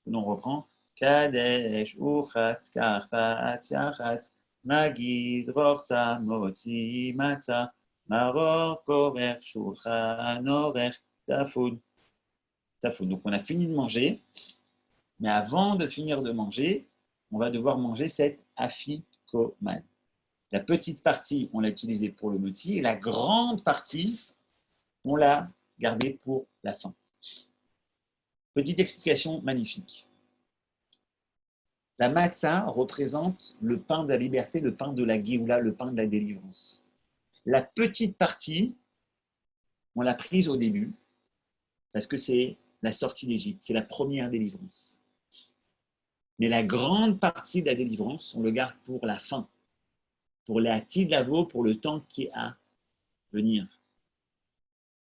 on reprend kadesh, uchatz, karpatz, yachatz, magid, rortza, motzi, matzah, maror, korer, shulchan aruch, tsafoun. Donc, on a fini de manger, mais avant de finir de manger, on va devoir manger cette afikoman. La petite partie, on l'a utilisée pour le moti, et la grande partie, on l'a gardée pour la fin. Petite explication magnifique. La matzah représente le pain de la liberté, le pain de la Géoula, le pain de la délivrance. La petite partie, on l'a prise au début, parce que c'est la sortie d'Égypte, c'est la première délivrance. Mais la grande partie de la délivrance, on le garde pour la fin, pour la Tidlavo, pour le temps qui est à venir.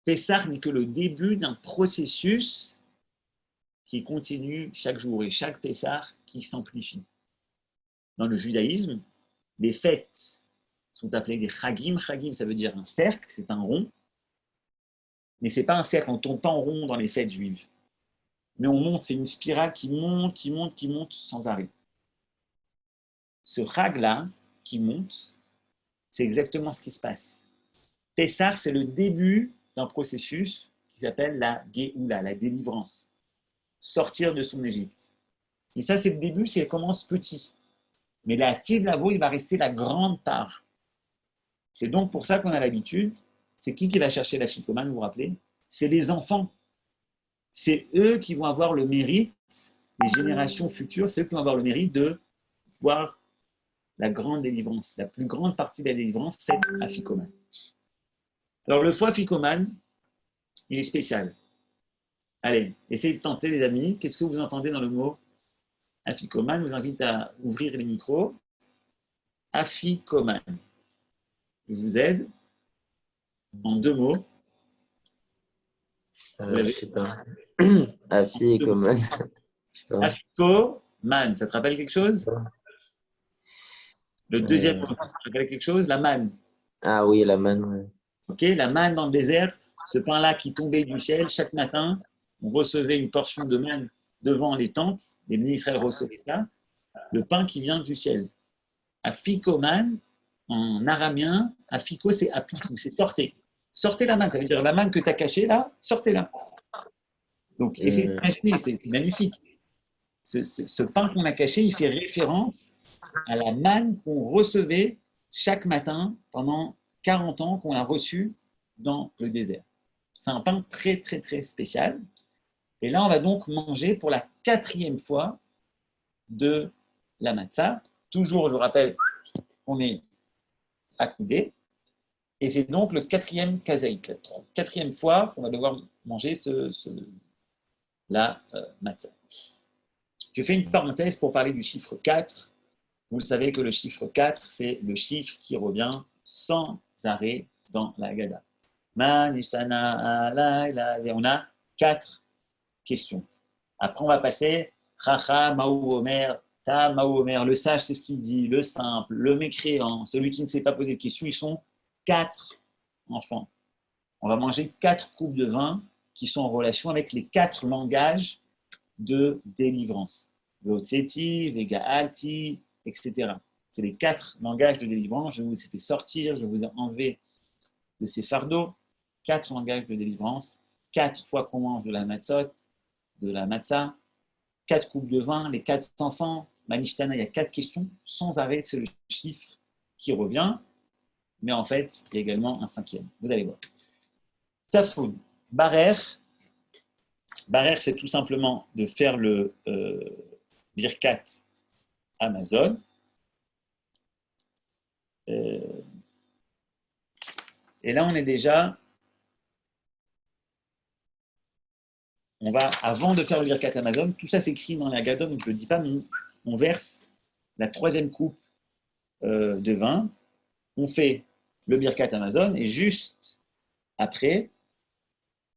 Pessah n'est que le début d'un processus qui continue chaque jour et chaque Pessah qui s'amplifie. Dans le judaïsme, les fêtes sont appelées des chagim. Chagim, ça veut dire un cercle, c'est un rond. Mais ce n'est pas un cercle, on ne tourne pas en rond dans les fêtes juives. Mais on monte, c'est une spirale qui monte, qui monte, qui monte sans arrêt. Ce chag-là, qui monte, c'est exactement ce qui se passe. Pessah, c'est le début d'un processus qui s'appelle la Géoula, la délivrance. Sortir de son Égypte. Et ça, c'est le début, c'est elle commence petit. Mais la Tidlavo, il va rester la grande part. C'est donc pour ça qu'on a l'habitude, c'est qui va chercher la ficomane, vous vous rappelez? C'est les enfants. C'est eux qui vont avoir le mérite, les générations futures, c'est eux qui vont avoir le mérite de voir la grande délivrance. La plus grande partie de la délivrance, c'est Afikoman. Alors, le foie Afikoman, il est spécial. Allez, essayez de tenter, les amis. Qu'est-ce que vous entendez dans le mot Afikoman? Je vous invite à ouvrir les micros. Afikoman. Je vous aide en 2 mots. Je sais pas. Afi et Coman. Afikoman, ça te rappelle quelque chose? Le deuxième mot, ça te rappelle quelque chose? La manne. Ah oui, la manne, ouais. Ok, la manne dans le désert, ce pain-là qui tombait du ciel chaque matin, on recevait une portion de manne devant les tentes, les bénis Israël recevaient ça, le pain qui vient du ciel. Afikoman, en araméen, afiko c'est apikou, c'est sortez. Sortez la manne, ça veut dire la manne que tu as cachée là, sortez-la. Donc, essayez d'imaginer, c'est magnifique. Ce pain qu'on a caché, il fait référence à la manne qu'on recevait chaque matin pendant 40 ans qu'on a reçu dans le désert. C'est un pain très, très, très spécial. Et là, on va donc manger pour la 4e fois de la matzah. Toujours, je vous rappelle, on est accoudé. Et c'est donc le 4e kazaït, la 4e fois qu'on va devoir manger la matzah. Je fais une parenthèse pour parler du chiffre 4. Vous savez que le chiffre 4, c'est le chiffre qui revient sans arrêt dans la Haggadah. On a 4 questions. Après, on va passer Chacha, Maou, Omer, Tam Omer, le sage, c'est ce qu'il dit, le simple, le mécréant, celui qui ne sait pas poser de questions, ils sont 4 enfants. On va manger 4 coupes de vin qui sont en relation avec les 4 langages de délivrance. Veotseti, Vegaalti, etc. C'est les 4 langages de délivrance. Je vous ai fait sortir, je vous ai enlevé de ces fardeaux. 4 langages de délivrance. 4 fois qu'on mange de la matzot, de la matzah. 4 coupes de vin, les 4 enfants. Manishtana, il y a 4 questions. Sans arrêt, c'est le chiffre qui revient. Mais en fait, il y a également un 5e. Vous allez voir. Tzafoun, Barer. Barer, c'est tout simplement de faire le Birkat Amazon. Et là, on est déjà. On va, avant de faire le Birkat Amazon, tout ça s'écrit dans la Gadon, donc je ne le dis pas, mais on verse la 3e coupe de vin. On fait le Birkat Amazon et juste après,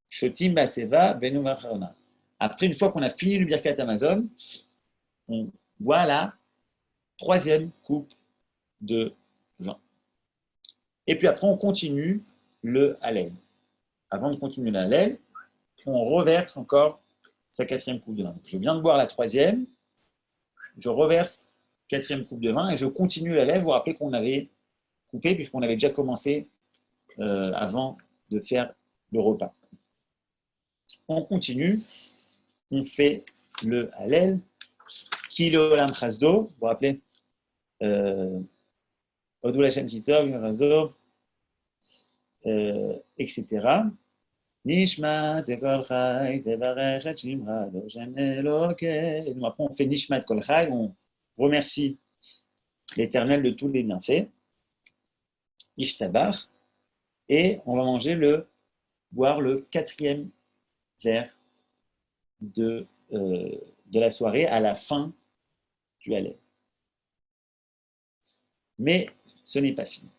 Shotim Baseva Benu Macharona. Après, une fois qu'on a fini le Birkat Amazon, on boit la 3e coupe de vin. Et puis après, on continue le Hallel. Avant de continuer le Hallel, on reverse encore sa 4e coupe de vin. Donc, je viens de boire la 3e, je reverse 4e coupe de vin et je continue le Hallel. Vous vous rappelez qu'on avait coupé puisqu'on avait déjà commencé avant de faire le repas. On continue, on fait le Hallel, Kilo Olam Chasdo, vous vous rappelez Odou Lachem Kitov, Chasdo, etc. Nishmat Kol Chai, Tevarech et Shimra, Doshem Elokeh. Et nous, après, on fait Nishmat Kol Chai, on remercie l'Éternel de tous les bienfaits, Ishtabar, et on va boire le 4e verre de la soirée à la fin du Hallel. Mais ce n'est pas fini.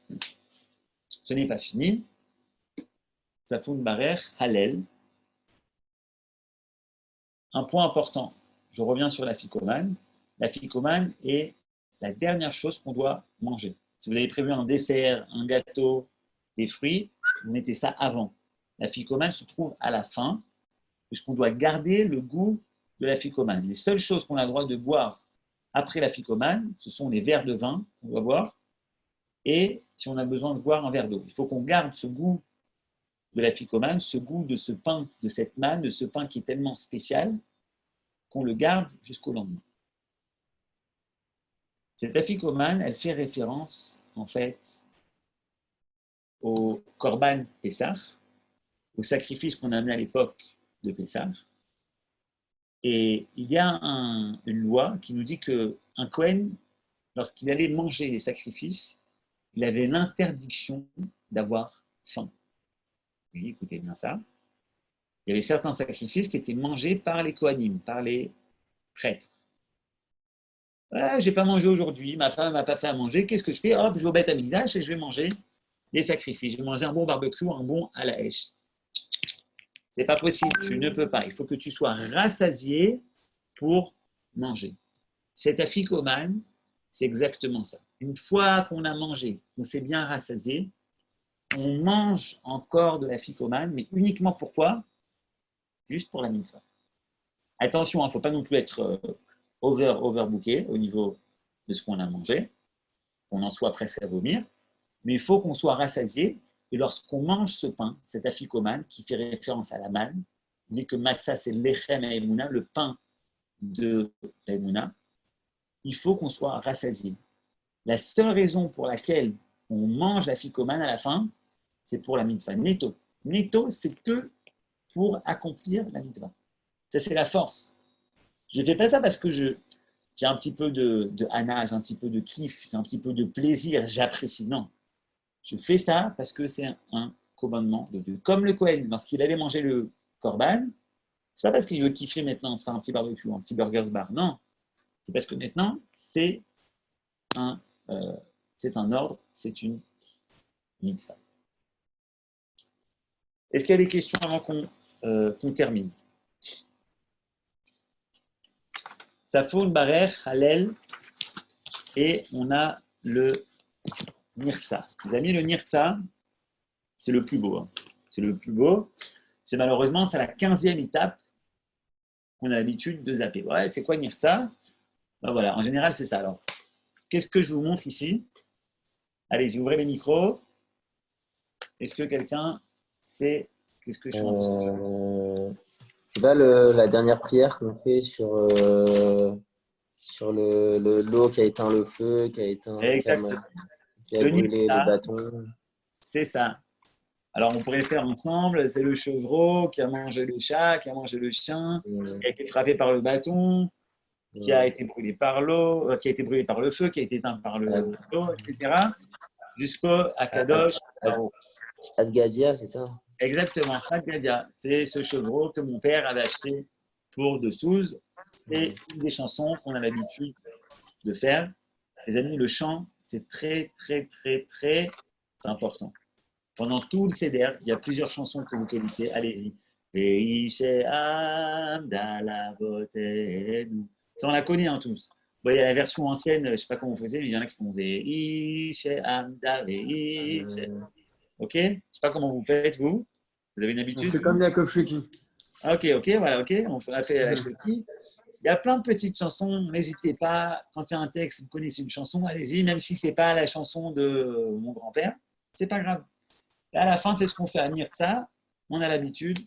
Ce n'est pas fini. Tzafoun Barer, Hallel. Un point important, je reviens sur la ficomane. La ficomane est la dernière chose qu'on doit manger. Si vous avez prévu un dessert, un gâteau, des fruits, vous mettez ça avant. La ficomane se trouve à la fin, puisqu'on doit garder le goût de la ficomane. Les seules choses qu'on a le droit de boire après la ficomane, ce sont les verres de vin qu'on doit boire, et si on a besoin de boire un verre d'eau. Il faut qu'on garde ce goût de la ficomane, ce goût de ce pain, de cette manne, de ce pain qui est tellement spécial, qu'on le garde jusqu'au lendemain. Cette afficomane, elle fait référence, en fait, au Korban Pessah, au sacrifice qu'on a amené à l'époque de Pessah. Et il y a une loi qui nous dit qu'un Kohen, lorsqu'il allait manger les sacrifices, il avait l'interdiction d'avoir faim. Oui, écoutez bien ça. Il y avait certains sacrifices qui étaient mangés par les Kohanim, par les prêtres. Ah, je n'ai pas mangé aujourd'hui, ma femme ne m'a pas fait à manger, qu'est-ce que je fais? Hop, je vais au Beth Amikdash et je vais manger les sacrifices. Je vais manger un bon barbecue, un bon à la hache. Ce n'est pas possible, tu ne peux pas. Il faut que tu sois rassasié pour manger. Cette afikoman, c'est exactement ça. Une fois qu'on a mangé, qu'on s'est bien rassasié, on mange encore de la ficomane, mais uniquement pourquoi? Juste pour la mitzvah. Attention, il ne faut pas non plus être overbooké au niveau de ce qu'on a mangé, qu'on en soit presque à vomir, mais il faut qu'on soit rassasié. Et lorsqu'on mange ce pain, cet afikoman, qui fait référence à la manne, on dit que matzah, c'est l'echem haemouna, le pain de l'haemouna, il faut qu'on soit rassasié. La seule raison pour laquelle on mange la ficomane à la fin, c'est pour la mitzvah. Netto. Netto, c'est que pour accomplir la mitzvah. Ça, c'est la force. Je ne fais pas ça parce que j'ai un petit peu de hanage, un petit peu de kiff, un petit peu de plaisir, j'apprécie. Non. Je fais ça parce que c'est un commandement de Dieu. Comme le Kohen, lorsqu'il allait manger le korban, c'est pas parce qu'il veut kiffer maintenant, se faire un petit barbecue, un petit burgers bar. Non. C'est parce que maintenant, c'est un ordre, c'est une mitzvah. Est-ce qu'il y a des questions avant qu'on termine? Safoun, Barer, Hallel, et on a le Nirtza. Les amis, le Nirtza, c'est le plus beau. Hein. C'est le plus beau. C'est malheureusement, c'est la 15e étape qu'on a l'habitude de zapper. Ouais, c'est quoi Nirtza? Ben voilà, en général, c'est ça. Alors, qu'est-ce que je vous montre ici? Allez-y, ouvrez les micros. Est-ce que quelqu'un sait qu'est-ce que je suis en train de faire? C'est pas la dernière prière qu'on fait sur l'eau qui a éteint le feu, Exactement. qui a Le brûlé les Nirtza, bâtons. c'est ça. Alors, on pourrait le faire ensemble. C'est le chevreau qui a mangé le chat, qui a mangé le chien, qui a été frappé par le bâton, qui a été brûlé par l'eau, qui a été brûlé par le feu, qui a été éteint par l'eau, etc. Jusqu'au Akadosh Baruch. Adgadia, c'est ça? Exactement, Haggadah. C'est ce chevreau que mon père avait acheté pour 2 sous. C'est une des chansons qu'on a l'habitude de faire. Les amis, le chant, c'est très, très, très, très important. Pendant tout le CDR, il y a plusieurs chansons que vous connaissez. Allez-y. Ça, on la connaît hein, tous. Bon, il y a la version ancienne, je ne sais pas comment on faisait, mais il y en a qui font Ok? Je ne sais pas comment vous faites, vous. Vous avez une On habitude? fait comme Yaakov Sheki. Ok, voilà, ok. On a fait la Shloki. Il y a plein de petites chansons. N'hésitez pas. Quand il y a un texte, vous connaissez une chanson, allez-y. Même si ce n'est pas la chanson de mon grand-père, c'est pas grave. Et à la fin, c'est ce qu'on fait à Nirtza. On a l'habitude.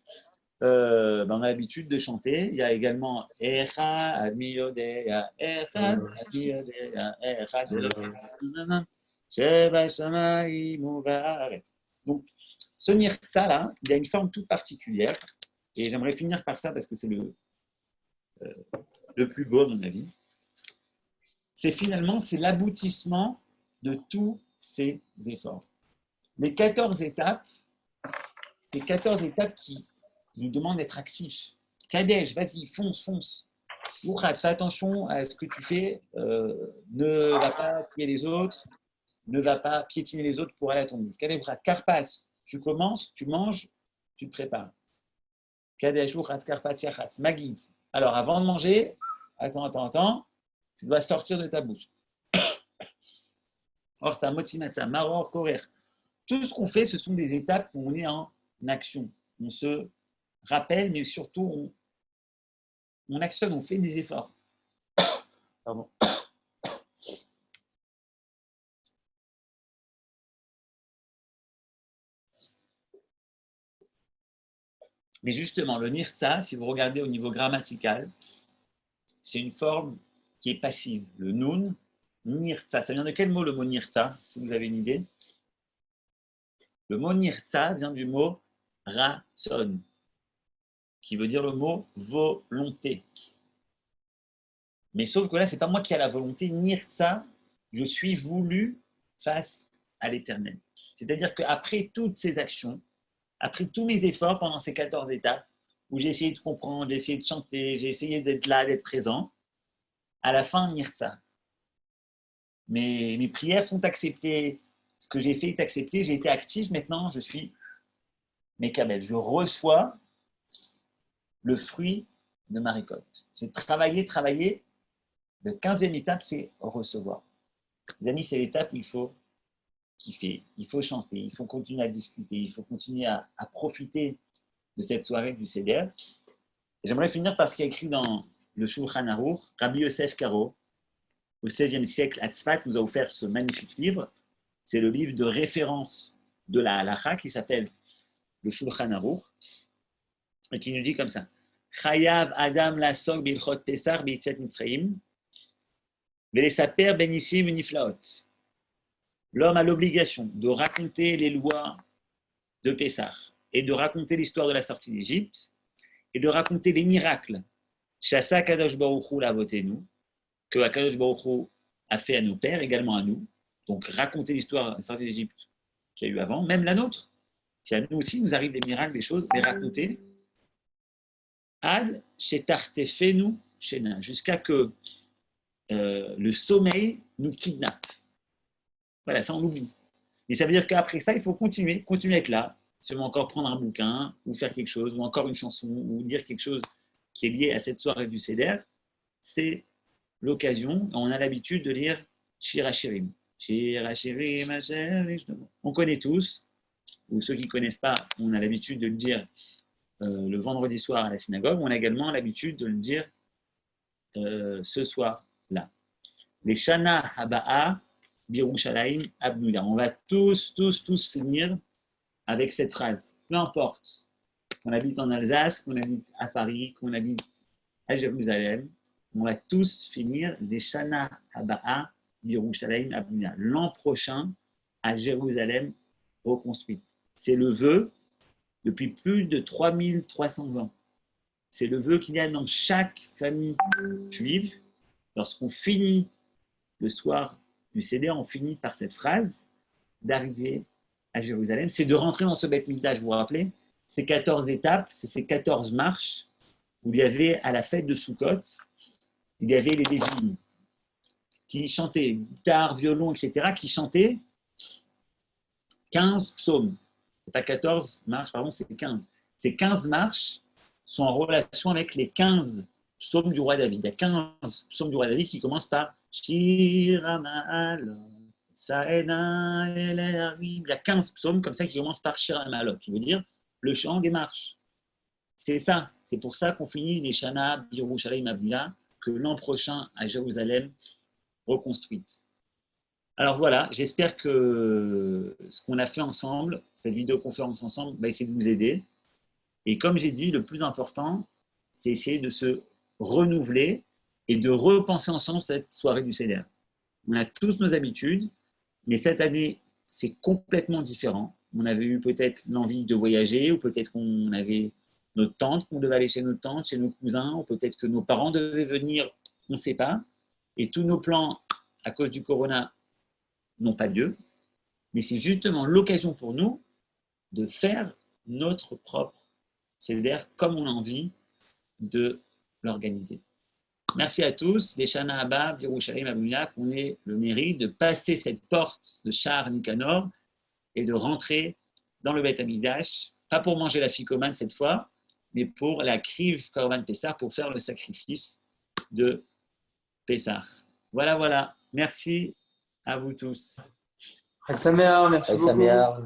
On a l'habitude de chanter. Il y a également Echa, Admiyodea, Echa, Admiyodea, Echa, Sheba Shamayim Uvaretz. Donc, ce Nirtza là, il a une forme toute particulière. Et j'aimerais finir par ça parce que c'est le plus beau, à mon avis. C'est l'aboutissement de tous ces efforts. Les 14 étapes qui nous demandent d'être actifs. Kadesh, vas-y, fonce. Ourat, fais attention à ce que tu fais. Ne va pas piller les autres. Ne va pas piétiner les autres pour aller à ton but. Kadesh, Karpas, tu commences, tu manges, tu te prépares. Kadesh, Ourat, Karpas, Yachatz, Magid. Alors, avant de manger, attends, tu dois sortir de ta bouche. Orta, Motimatsa, Maror, Korer. Tout ce qu'on fait, ce sont des étapes où on est en action. On se rappelle, mais surtout, on actionne, on fait des efforts. Pardon. Mais justement, le nirtza, si vous regardez au niveau grammatical, c'est une forme qui est passive. Le nun, nirtza. Ça vient de quel mot le mot nirtza, si vous avez une idée? Le mot nirtza vient du mot ratson, qui veut dire le mot volonté. Mais sauf que là, ce n'est pas moi qui ai la volonté. Nirtza, je suis voulu face à l'éternel. C'est-à-dire qu'après toutes ces actions, après tous mes efforts pendant ces 14 étapes, où j'ai essayé de comprendre, j'ai essayé de chanter, j'ai essayé d'être là, d'être présent, à la fin, Nirtza. Mes prières sont acceptées, ce que j'ai fait est accepté, j'ai été actif, maintenant je suis Mekabel. Je reçois le fruit de ma récolte. J'ai travaillé. Le 15e étape, c'est recevoir. Les amis, c'est l'étape où il faut kiffer, il faut chanter, il faut continuer à discuter, il faut continuer à profiter de cette soirée du CDR. J'aimerais finir par ce qu'il y a écrit dans le Shulchan Aruch. Rabbi Yosef Karo, au XVIe siècle, à Tzfat, nous a offert ce magnifique livre. C'est le livre de référence de la halacha qui s'appelle le Shulchan Aruch et qui nous dit comme ça. Chayav Adam lasok bilchot Pesach b'yitzat Mitzrayim v'lesaper benissim uniflaot. L'homme a l'obligation de raconter les lois de Pessah et de raconter l'histoire de la sortie d'Égypte et de raconter les miracles Shasa Kadosh Baruch Hu lavotenu, que Kadosh Baruch Hu a fait à nos pères, également à nous. Donc raconter l'histoire de la sortie d'Égypte qu'il y a eu avant, même la nôtre. Si à nous aussi nous arrivent des miracles, des choses, les raconter. Ad shetartefenu shena, jusqu'à que le sommeil nous kidnappe. Voilà, ça on l'oublie. Et ça veut dire qu'après ça, il faut continuer à être là. Si on va encore prendre un bouquin, ou faire quelque chose, ou encore une chanson, ou dire quelque chose qui est lié à cette soirée du CDR, c'est l'occasion, on a l'habitude de lire Shir HaShirim. Shir HaShirim, on connaît tous, ou ceux qui ne connaissent pas, on a l'habitude de le dire le vendredi soir à la synagogue. On a également l'habitude de le dire ce soir-là. Les Shana Haba'a, Birushalayim, Abnuya. On va tous finir avec cette phrase. Peu importe qu'on habite en Alsace, qu'on habite à Paris, qu'on habite à Jérusalem, on va tous finir les Shana Haba'a, Birushalayim, Abnuya. L'an prochain, à Jérusalem reconstruite. C'est le vœu depuis plus de 3300 ans. C'est le vœu qu'il y a dans chaque famille juive. Lorsqu'on finit le soir du Seder, on finit par cette phrase d'arriver à Jérusalem. C'est de rentrer dans ce Beth Mikdash, vous vous rappelez, ces 14 étapes, c'est ces 14 marches où il y avait à la fête de Sukkot, il y avait les Lévites qui chantaient, guitare, violon, etc., qui chantaient 15 psaumes. Ce n'est pas 14 marches, pardon, c'est 15. Ces 15 marches sont en relation avec les 15 psaumes du roi David. Il y a 15 psaumes du roi David qui commencent par Shir HaMa'alot, Sa'ena El-Harim. Il y a 15 psaumes comme ça qui commencent par Shir HaMa'alot, qui veut dire le chant des marches. C'est ça. C'est pour ça qu'on finit les Shana, Birushalayim, Abnuya, que l'an prochain à Jérusalem reconstruite. Alors voilà, j'espère que ce qu'on a fait ensemble, cette vidéoconférence ensemble, va essayer de vous aider. Et comme j'ai dit, le plus important, c'est essayer de se renouveler et de repenser ensemble cette soirée du Seder. On a tous nos habitudes, mais cette année, c'est complètement différent. On avait eu peut-être l'envie de voyager, ou peut-être qu'on avait notre tante, qu'on devait aller chez notre tante, chez nos cousins, ou peut-être que nos parents devaient venir, on ne sait pas. Et tous nos plans, à cause du corona, n'ont pas lieu. Mais c'est justement l'occasion pour nous de faire notre propre Seder comme on a envie de l'organiser. Merci à tous. Les Shana Haba, Birushalayim, Abnuya, qu'on ait le mérite de passer cette porte de Sha'ar Nikanor et de rentrer dans le Beth Amikdash, pas pour manger la ficomane cette fois, mais pour la kriv Korban Pessah, pour faire le sacrifice de Pessah. Voilà. Merci à vous tous. Chag Sameach, merci Avec beaucoup. Saméar.